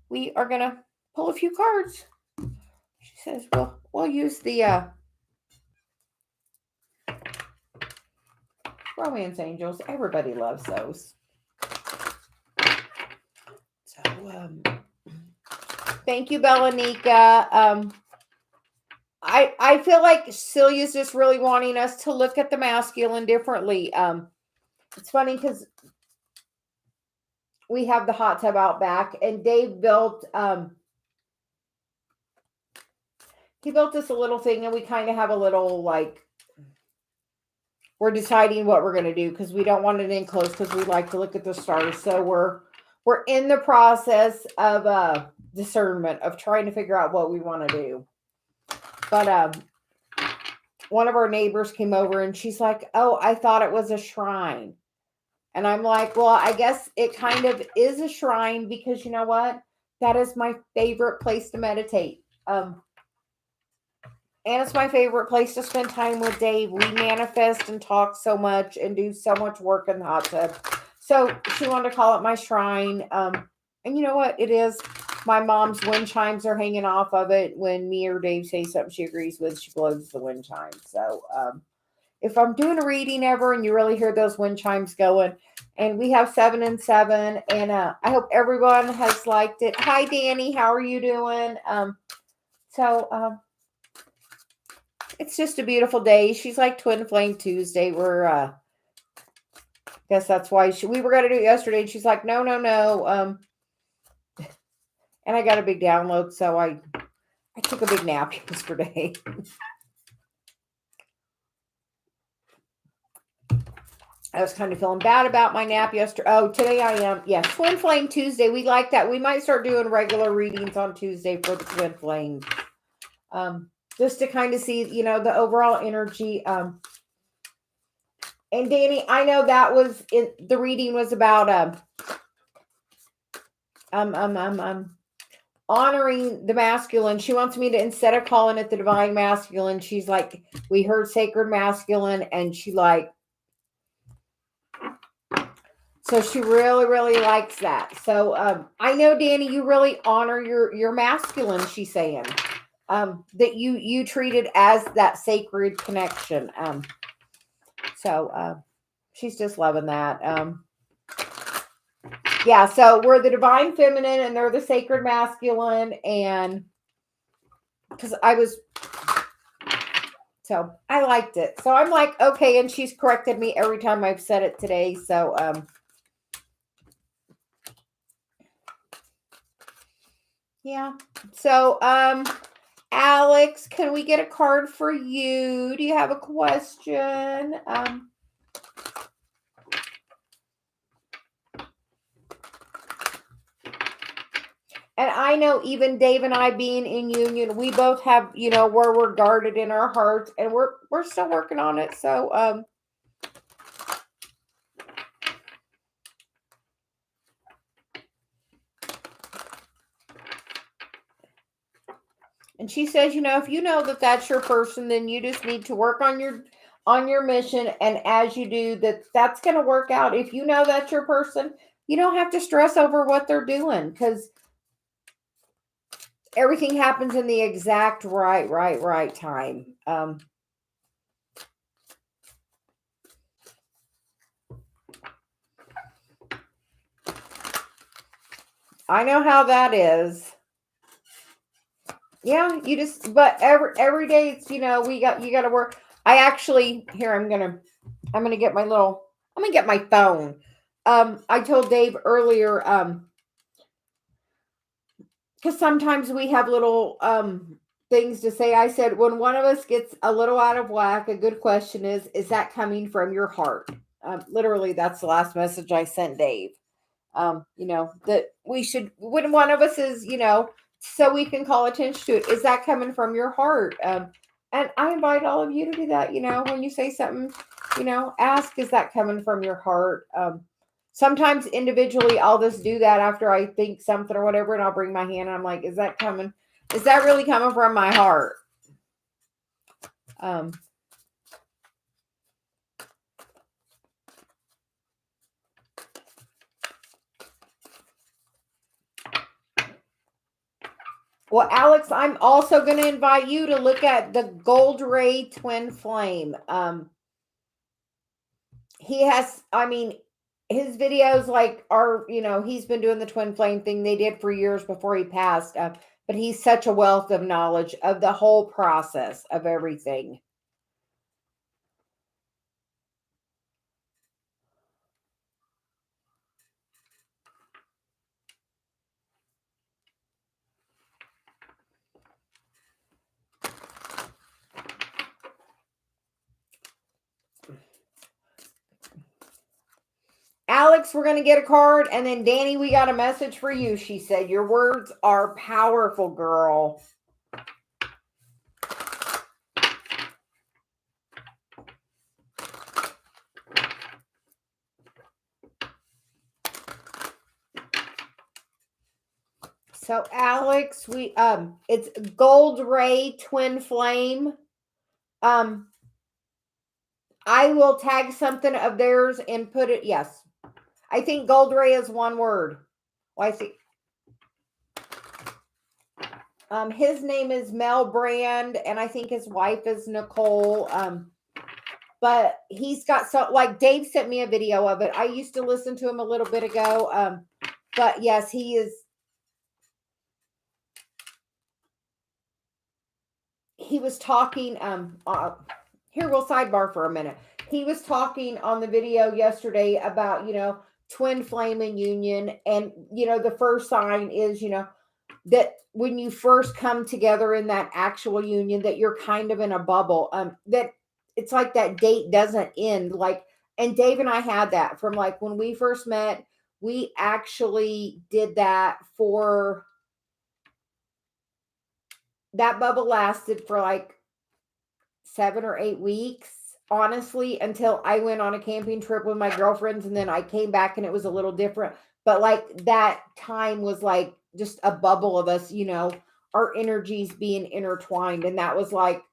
we are going to pull a few cards. She says, we'll use the romance angels. Everybody loves those. So, thank you, Bellanica. I feel like Celia's just really wanting us to look at the masculine differently. It's funny because we have the hot tub out back, and Dave built this a little thing, and we kind of have a little, like, we're deciding what we're going to do because we don't want it in close because we like to look at the stars. So we're in the process of discernment of trying to figure out what we want to do. But one of our neighbors came over and she's like, oh, I thought it was a shrine. And I'm like, well, I guess it kind of is a shrine because you know what? That is my favorite place to meditate. And it's my favorite place to spend time with Dave. We manifest and talk so much and do so much work in the hot tub. So she wanted to call it my shrine. And you know what? It is. My mom's wind chimes are hanging off of it. When me or Dave say something she agrees with, she blows the wind chimes. So if I'm doing a reading ever and you really hear those wind chimes going, and we have 7 and 7, and I hope everyone has liked it. Hi, Danny. How are you doing? It's just a beautiful day. She's like Twin Flame Tuesday. We're guess that's why we were going to do it yesterday, and she's like, no. And I got a big download, so I took a big nap yesterday. I was kind of feeling bad about my nap yesterday. Oh, today I am. Yeah, Twin Flame Tuesday. We like that. We might start doing regular readings on Tuesday for the Twin Flames. Just to kind of see, the overall energy. And Danny, I know that was the reading was about honoring the masculine. She wants me to, instead of calling it the divine masculine, she's like, we heard sacred masculine, and she so she really, really likes that. So I know, Danny, you really honor your masculine, she's saying. That you treat it as that sacred connection. So she's just loving that. Yeah, so we're the divine feminine and they're the sacred masculine, and because so I liked it. So I'm like, okay, and she's corrected me every time I've said it today. So yeah. So Alex, can we get a card for you? Do you have a question? And I know even Dave and I being in union, we both have, where we're guarded in our hearts, and we're still working on it. So and she says, if you know that that's your person, then you just need to work on your mission, and as you do that's going to work out. If you know that's your person, you don't have to stress over what they're doing, because everything happens in the exact right time. I know how that is. Yeah, but every day it's, you got to work. I actually, here, I'm going to get I'm going to get my phone. I told Dave earlier, because sometimes we have little things to say. I said, when one of us gets a little out of whack, a good question is that coming from your heart? Literally, that's the last message I sent Dave. That we should, when one of us is, so we can call attention to it, is that coming from your heart? And I invite all of you to do that. When you say something, ask, is that coming from your heart? Sometimes individually, I'll just do that after I think something or whatever, and I'll bring my hand and I'm like, is that really coming from my heart? Well, Alex, I'm also going to invite you to look at the Gold Ray Twin Flame. He has, his videos are, he's been doing the Twin Flame thing they did for years before he passed. But he's such a wealth of knowledge of the whole process of everything. Alex, we're going to get a card. And then Danny, we got a message for you. She said, your words are powerful, girl. So Alex, it's Gold Ray Twin Flame. I will tag something of theirs and put it. Yes, I think Gold Ray is one word. Well, I see. His name is Mel Brand, and I think his wife is Nicole. But he's got like Dave sent me a video of it. I used to listen to him a little bit ago. But yes, he is. He was talking. Here we'll sidebar for a minute. He was talking on the video yesterday about twin flame and union, and the first sign is that when you first come together in that actual union, that you're kind of in a bubble. That it's like that date doesn't end. Like, and Dave and I had that from like when we first met. We actually did that for that bubble lasted for like 7 or 8 weeks, honestly, until I went on a camping trip with my girlfriends, and then I came back and it was a little different. But like that time was like just a bubble of us, our energies being intertwined. And that was like,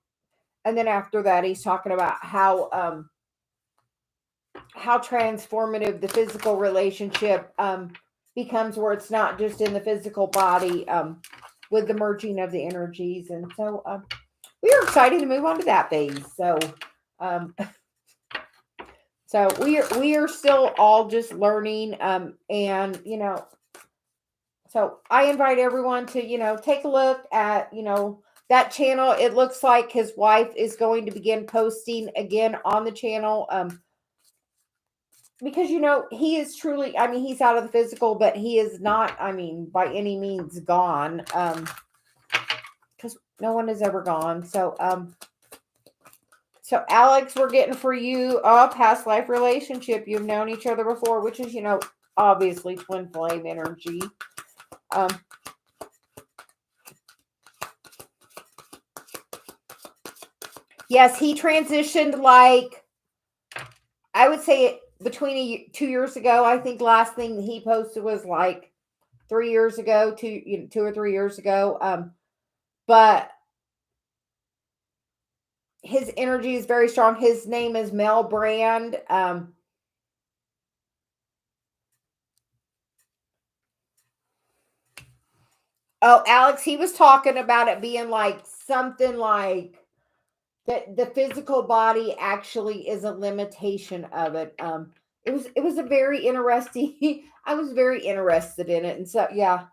and then after that, he's talking about how transformative the physical relationship becomes, where it's not just in the physical body with the merging of the energies. And so we are excited to move on to that phase. So so we are still all just learning, and so I invite everyone to take a look at that channel. It looks like his wife is going to begin posting again on the channel, because he is truly, he's out of the physical, but he is not, by any means gone, because no one is ever gone. So so Alex, we're getting for you a past life relationship. You've known each other before, which is obviously twin flame energy. Yes, he transitioned, like, I would say between 2 years ago. I think last thing he posted was like 3 years ago, 2 or 3 years ago. But his energy is very strong. His name is Mel Brand. Oh, Alex, he was talking about it being like something like that the physical body actually is a limitation of it. It was a very interesting. I was very interested in it, and so yeah.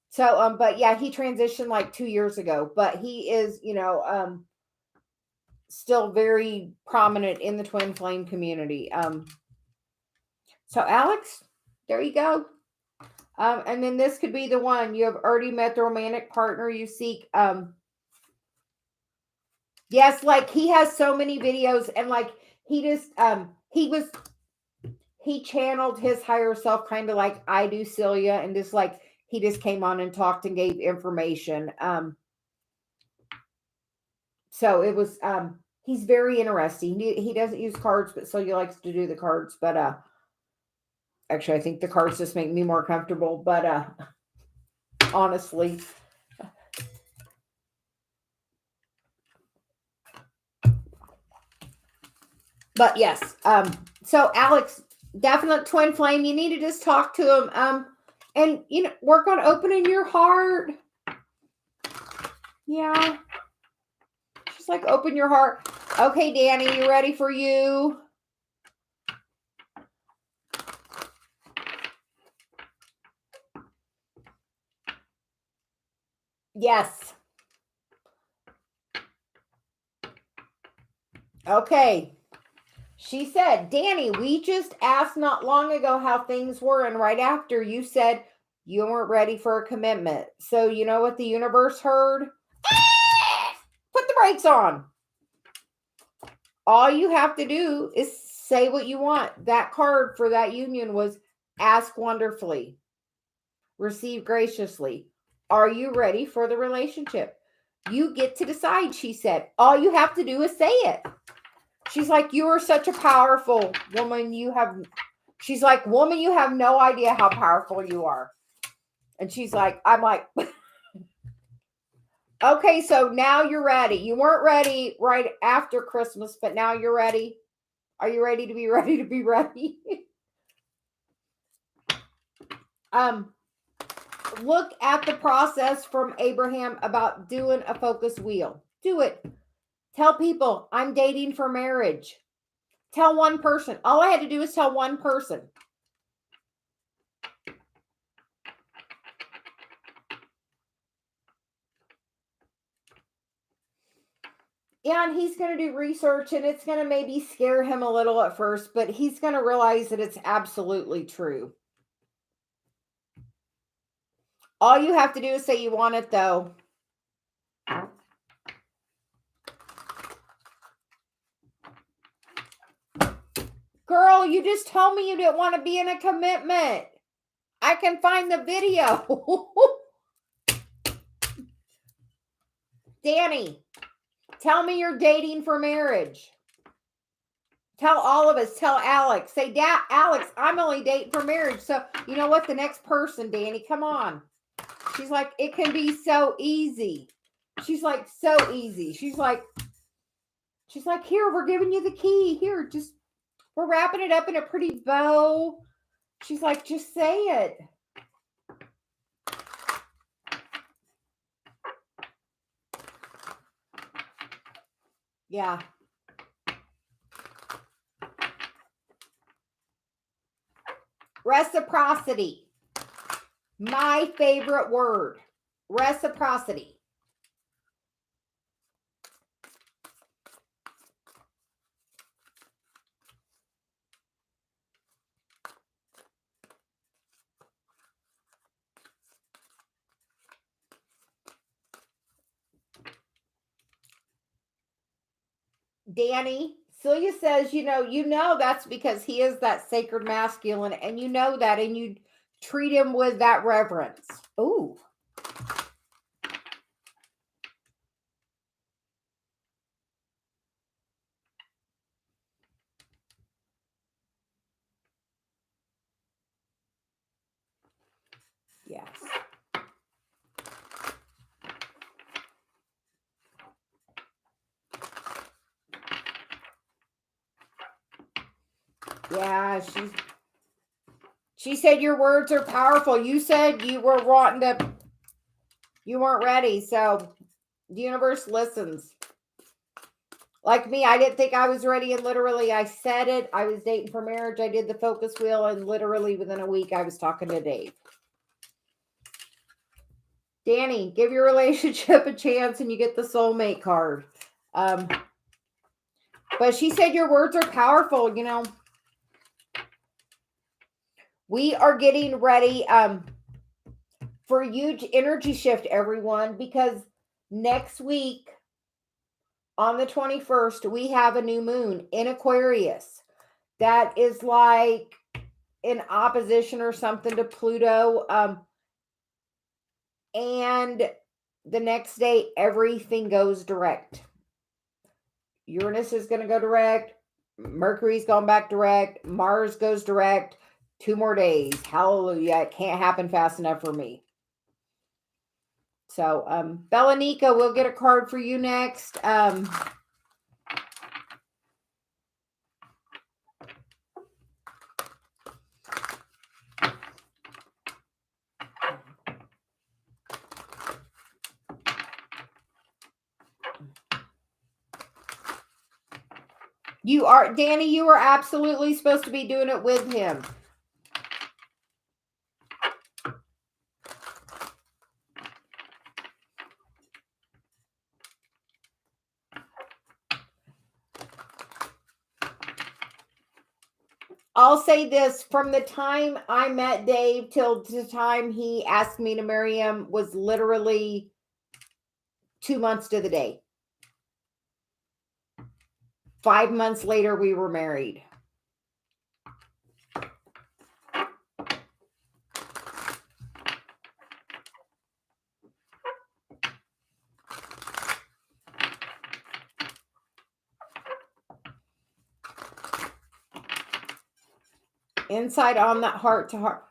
So but yeah, he transitioned like 2 years ago, but he is still very prominent in the twin flame community. So Alex, there you go. And then this could be the one. You have already met the romantic partner you seek. Yes, like he has so many videos, and like he just he channeled his higher self, kind of like I do Celia, and just like he just came on and talked and gave information. So it was he's very interesting. He doesn't use cards, but Celia likes to do the cards. But actually, I think the cards just make me more comfortable. But honestly. But yes, so Alex, definite twin flame. You need to just talk to him, and work on opening your heart. Yeah, just like open your heart. Okay, Danny, you ready for you? Yes. Okay. She said, Danny, we just asked not long ago how things were, and right after you said you weren't ready for a commitment. So you know what the universe heard? Put the brakes on. All you have to do is say what you want. That card for that union was ask wonderfully, receive graciously. Are you ready for the relationship? You get to decide, she said. All you have to do is say it. She's like, you are such a powerful woman. She's like, woman, you have no idea how powerful you are. And she's like, I'm like, okay, so now you're ready. You weren't ready right after Christmas, but now you're ready. Are you ready to be ready to be ready? Look at the process from Abraham about doing a focus wheel. Do it. Tell people, I'm dating for marriage. Tell one person. All I had to do is tell one person. Yeah, and he's going to do research, and it's going to maybe scare him a little at first, but he's going to realize that it's absolutely true. All you have to do is say you want it, though. Girl, you just told me you didn't want to be in a commitment. I can find the video. Danny, tell me you're dating for marriage. Tell all of us. Tell Alex. Say, Alex, I'm only dating for marriage. So, you know what? The next person, Danny, come on. She's like, it can be so easy. She's like, so easy. She's like, here, we're giving you the key. Here, just, we're wrapping it up in a pretty bow. She's like, just say it. Yeah. Reciprocity. My favorite word. Reciprocity. Danny, Celia says, you know that's because he is that sacred masculine, and you know that, and you treat him with that reverence. Ooh. Yes. Yeah, she said your words are powerful. You said you were you weren't ready, so the universe listens. Like me, I didn't think I was ready, and literally I said it. I was dating for marriage. I did the focus wheel, and literally within a week I was talking to Dave. Danny, give your relationship a chance and you get the soulmate card. But she said your words are powerful, We are getting ready for a huge energy shift, everyone, because next week on the 21st, we have a new moon in Aquarius. That is like in opposition or something to Pluto. And the next day, everything goes direct. Uranus is going to go direct. Mercury's going back direct. Mars goes direct. 2 more days. Hallelujah. It can't happen fast enough for me. So, Bellanica, we'll get a card for you next. Danny, you are absolutely supposed to be doing it with him. I'll say this, from the time I met Dave till the time he asked me to marry him was literally 2 months to the day. 5 months later, we were married. Inside on that heart to heart.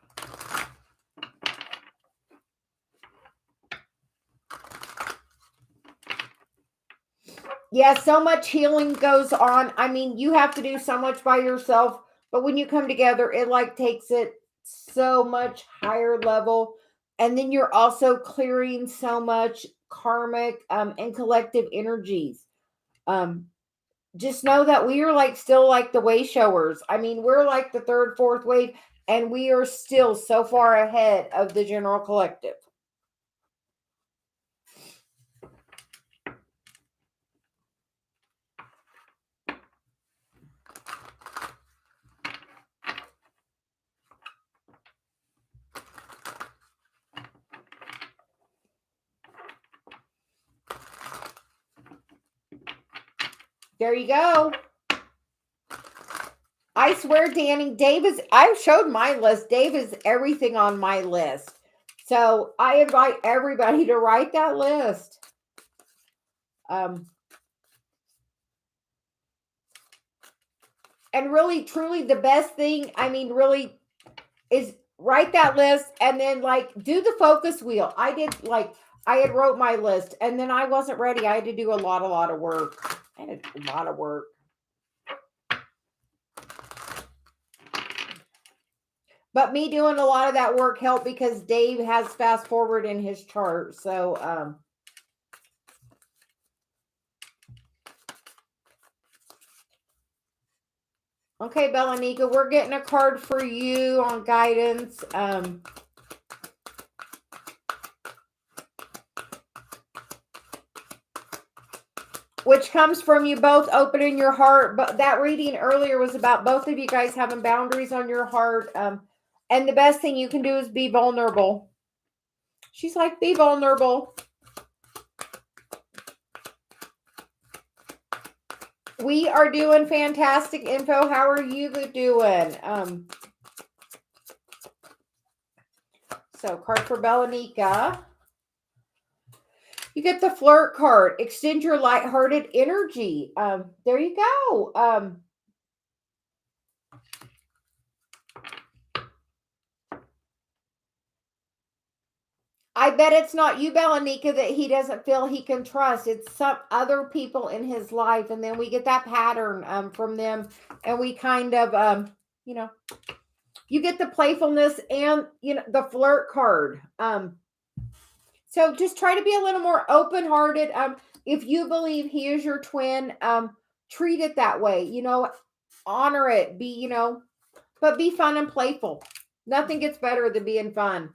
Yeah, so much healing goes on. I mean, you have to do so much by yourself, but when you come together, it like takes it so much higher level. And then you're also clearing so much karmic and collective energies. Um, just know that we are like still like the way showers. I mean, we're like the third, fourth wave, and we are still so far ahead of the general collective. There you go. I swear, Danny, I showed my list. Dave is everything on my list. So I invite everybody to write that list. And really, truly, the best thing, I mean, really, is write that list and then like do the focus wheel. I had wrote my list and then I wasn't ready. I had to do a lot of work. I had a lot of work. But me doing a lot of that work helped because Dave has fast forward in his chart. So, okay, Belanika, we're getting a card for you on guidance. Which comes from you both opening your heart. But that reading earlier was about both of you guys having boundaries on your heart. And the best thing you can do is be vulnerable. She's like, be vulnerable. We are doing fantastic info. How are you doing? So card for Belanika. You get the flirt card. Extend your lighthearted energy. There you go. I bet it's not you, Belanika, that he doesn't feel he can trust. It's some other people in his life. And then we get that pattern from them. And we kind of, you get the playfulness and, the flirt card. So just try to be a little more open-hearted. If you believe he is your twin, treat it that way. Honor it. But be fun and playful. Nothing gets better than being fun.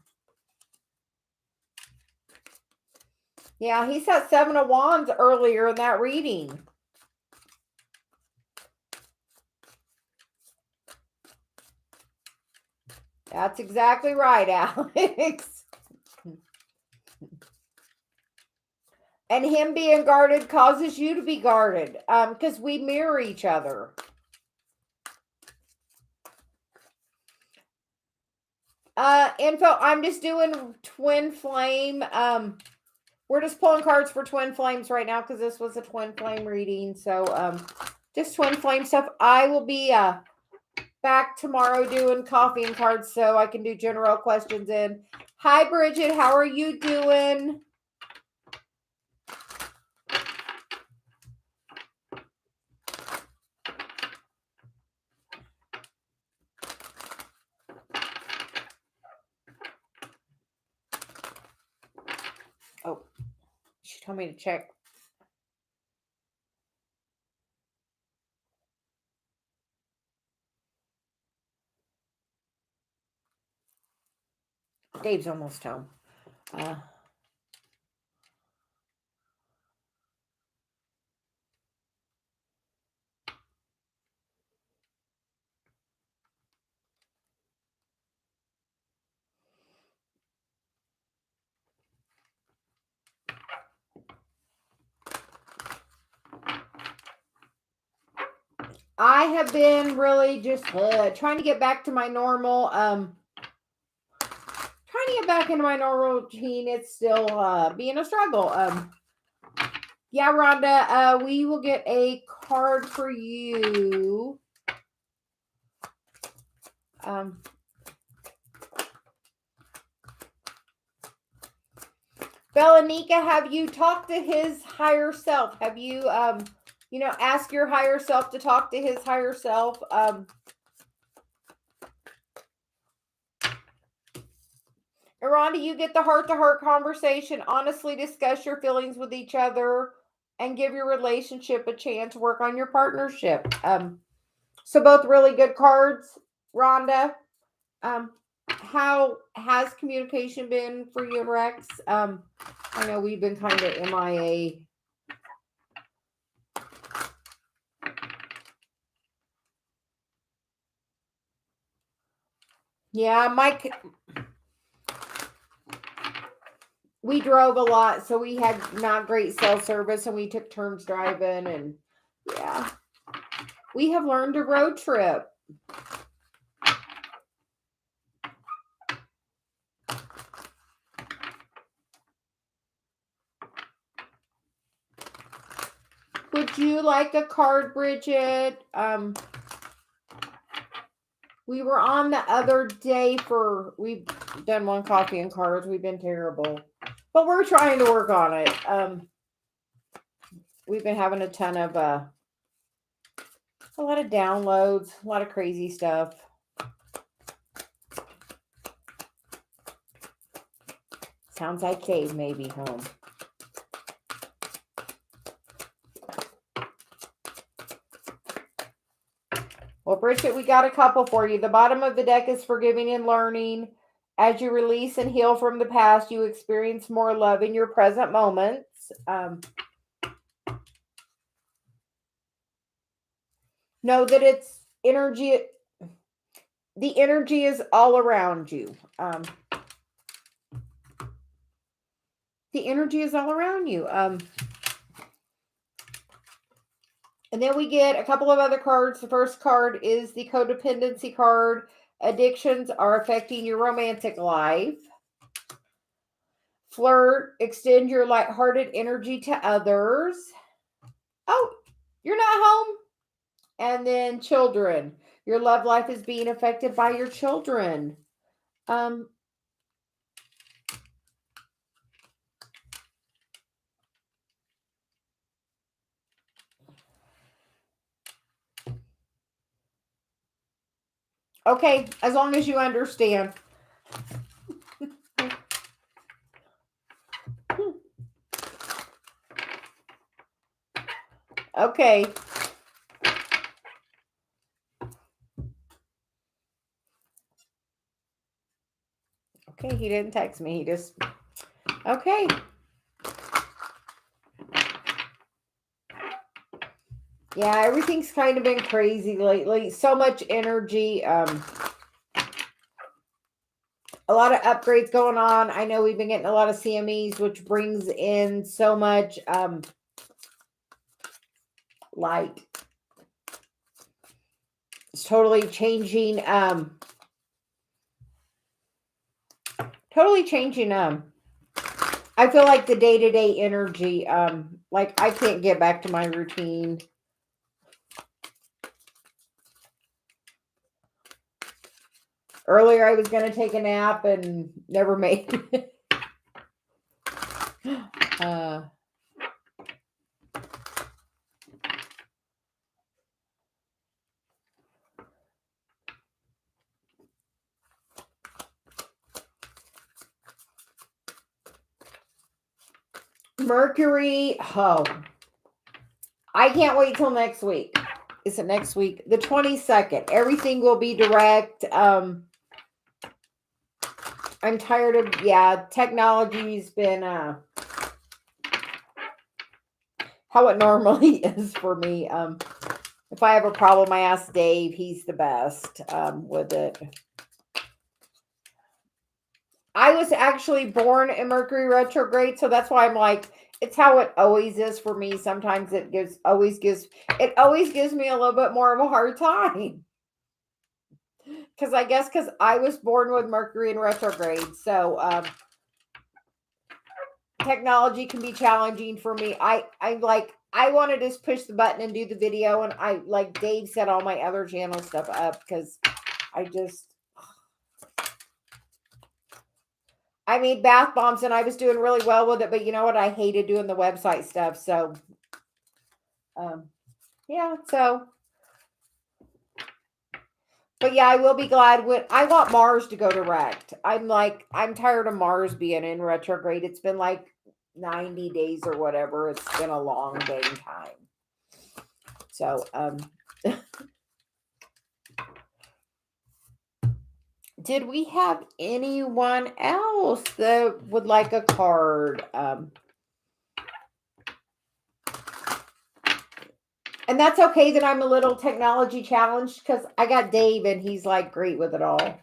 Yeah, he said 7 of Wands earlier in that reading. That's exactly right, Alex. And him being guarded causes you to be guarded because we mirror each other. Info, I'm just doing twin flame. We're just pulling cards for twin flames right now because this was a twin flame reading. So just twin flame stuff. I will be back tomorrow doing coffee and cards so I can do general questions in. Hi, Bridget. How are you doing? Oh, she told me to check. Dave's almost home. I have been really just trying to get back to my normal, trying to get back into my normal routine. It's still being a struggle. Yeah, Rhonda, we will get a card for you. Belanika, have you talked to his higher self? Have you, ask your higher self to talk to his higher self? Rhonda, you get the heart-to-heart conversation. Honestly discuss your feelings with each other and give your relationship a chance to work on your partnership. So both really good cards, Rhonda. How has communication been for you and Rex? I know we've been kind of MIA. Yeah, Mike, we drove a lot, so we had not great cell service, and we took turns driving, and yeah, we have learned to road trip. Would you like a card, Bridget? We were on the other day we've done one coffee and cards. We've been terrible, but we're trying to work on it. We've been having a ton of, a lot of downloads, a lot of crazy stuff. Sounds like cave maybe home. Well, Bridget, we got a couple for you. The bottom of the deck is forgiving and learning. As you release and heal from the past, you experience more love in your present moments. Know that it's energy. The energy is all around you. The energy is all around you. And then we get a couple of other cards. The first card is the codependency card. Addictions are affecting your romantic life. Flirt, extend your lighthearted energy to others. Oh, you're not home. And then children. Your love life is being affected by your children. Okay, as long as you understand. Okay. Okay, he didn't text me. He just... Okay. Yeah, everything's kind of been crazy lately. So much energy. A lot of upgrades going on. I know we've been getting a lot of CMEs, which brings in so much light. It's totally changing. I feel like the day-to-day energy, like I can't get back to my routine. Earlier I was going to take a nap and never made it. Mercury, I can't wait till next week. Is it next week? The 22nd. Everything will be direct. I'm tired of, technology's been how it normally is for me. If I have a problem, I ask Dave. He's the best with it. I was actually born in Mercury retrograde, so that's why I'm like, it's how it always is for me. Sometimes it always gives me a little bit more of a hard time. Because I was born with Mercury in retrograde, so technology can be challenging for me. I want to just push the button and do the video, and I, like Dave, set all my other channel stuff I made bath bombs and I was doing really well with it, but you know what? I hated doing the website stuff. So, yeah, so, but yeah, I will be glad when I want Mars to go direct. I'm tired of Mars being in retrograde. It's been like 90 days or whatever. It's been a long dang time. So, did we have anyone else that would like a card? And that's okay that I'm a little technology challenged because I got Dave and he's like great with it all.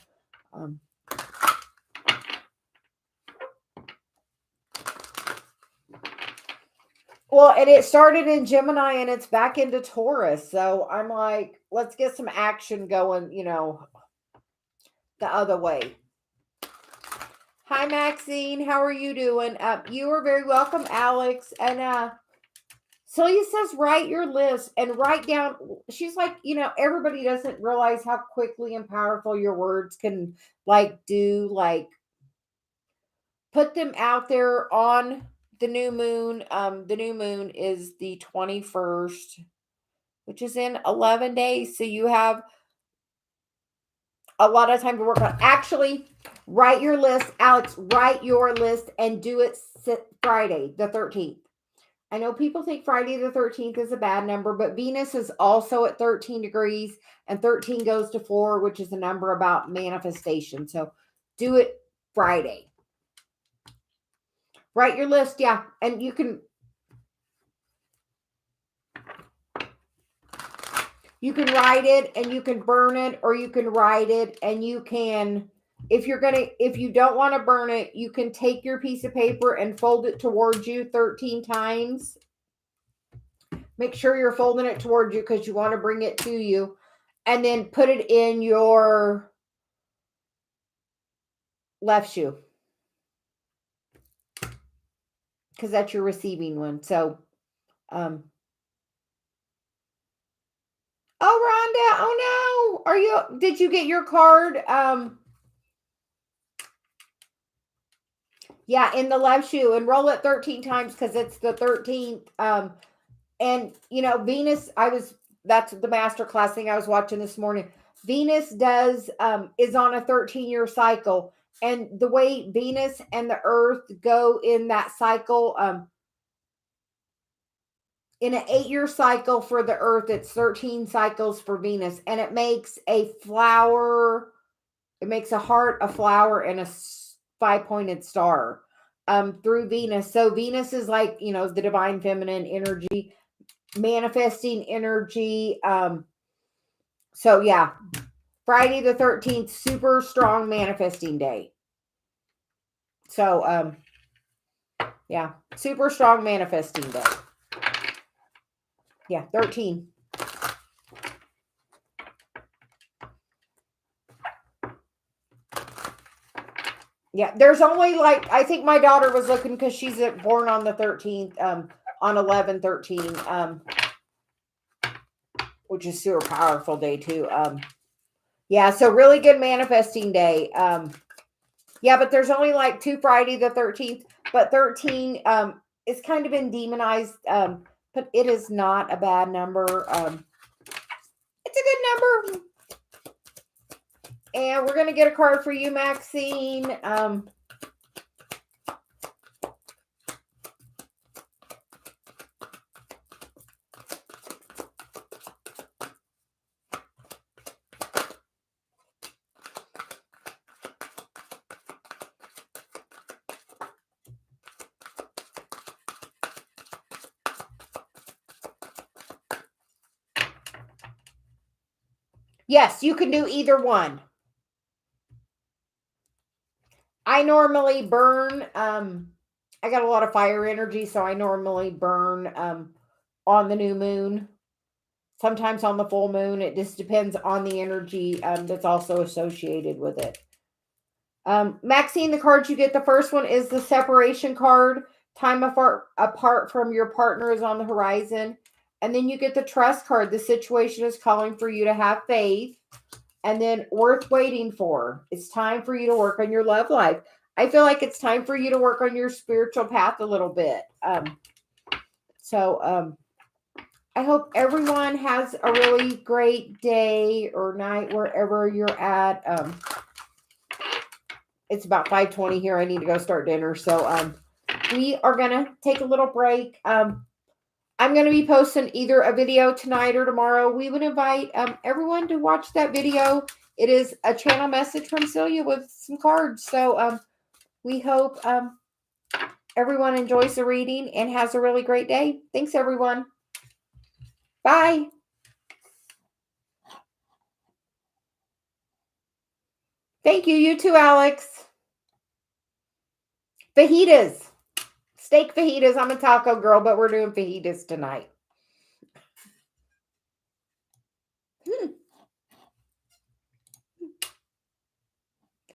Well, and it started in Gemini and it's back into Taurus. So I'm like, let's get some action going, the other way. Hi, Maxine. How are you doing? You are very welcome, Alex. And Celia says, write your list and write down. She's like, everybody doesn't realize how quickly and powerful your words can put them out there on the new moon. The new moon is the 21st, which is in 11 days. So you have a lot of time to work on. Actually, write your list, Alex, write your list and do it Friday, the 13th. I know people think Friday the 13th is a bad number, but Venus is also at 13 degrees and 13 goes to 4, which is a number about manifestation. So do it Friday. Write your list, yeah. And you can write it and you can burn it, or you can write it and you can, if you don't want to burn it, you can take your piece of paper and fold it towards you 13 times. Make sure you're folding it towards you because you want to bring it to you. And then put it in your left shoe. Because that's your receiving one. So, oh, Rhonda, oh no. Did you get your card? Yeah, in the left shoe, and roll it 13 times because it's the 13th. And Venus, that's the masterclass thing I was watching this morning. Venus is on a 13-year cycle. And the way Venus and the Earth go in that cycle, in an 8-year cycle for the Earth, it's 13 cycles for Venus. And it makes a flower, it makes a heart, a flower, and a 5-pointed star through Venus. So Venus is like, the divine feminine energy, manifesting energy. So yeah, Friday the 13th, super strong manifesting day. So yeah, super strong manifesting day. Yeah, 13. Yeah, there's only I think my daughter was looking because she's born on the 13th, on 11/13, which is super powerful day too. Yeah, so really good manifesting day. Yeah, but there's only 2 Friday the 13th, but 13 is kind of been demonized, but it is not a bad number. It's a good number. And we're going to get a card for you, Maxine. Yes, you can do either one. I normally burn, I got a lot of fire energy, so I normally burn on the new moon, sometimes on the full moon. It just depends on the energy that's also associated with it. Maxine, the cards you get, the first one is the separation card. Time apart from your partner is on the horizon. And then you get the trust card. The situation is calling for you to have faith. And then worth waiting for. It's time for you to work on your love life. I feel like it's time for you to work on your spiritual path a little bit. So I hope everyone has a really great day or night wherever you're at. It's about 5:20 here. I need to go start dinner. So we are going to take a little break. I'm going to be posting either a video tonight or tomorrow. We would invite everyone to watch that video. It is a channel message from Celia with some cards. So we hope everyone enjoys the reading and has a really great day. Thanks, everyone. Bye. Thank you. You too, Alex. Fajitas. Steak fajitas. I'm a taco girl, but we're doing fajitas tonight.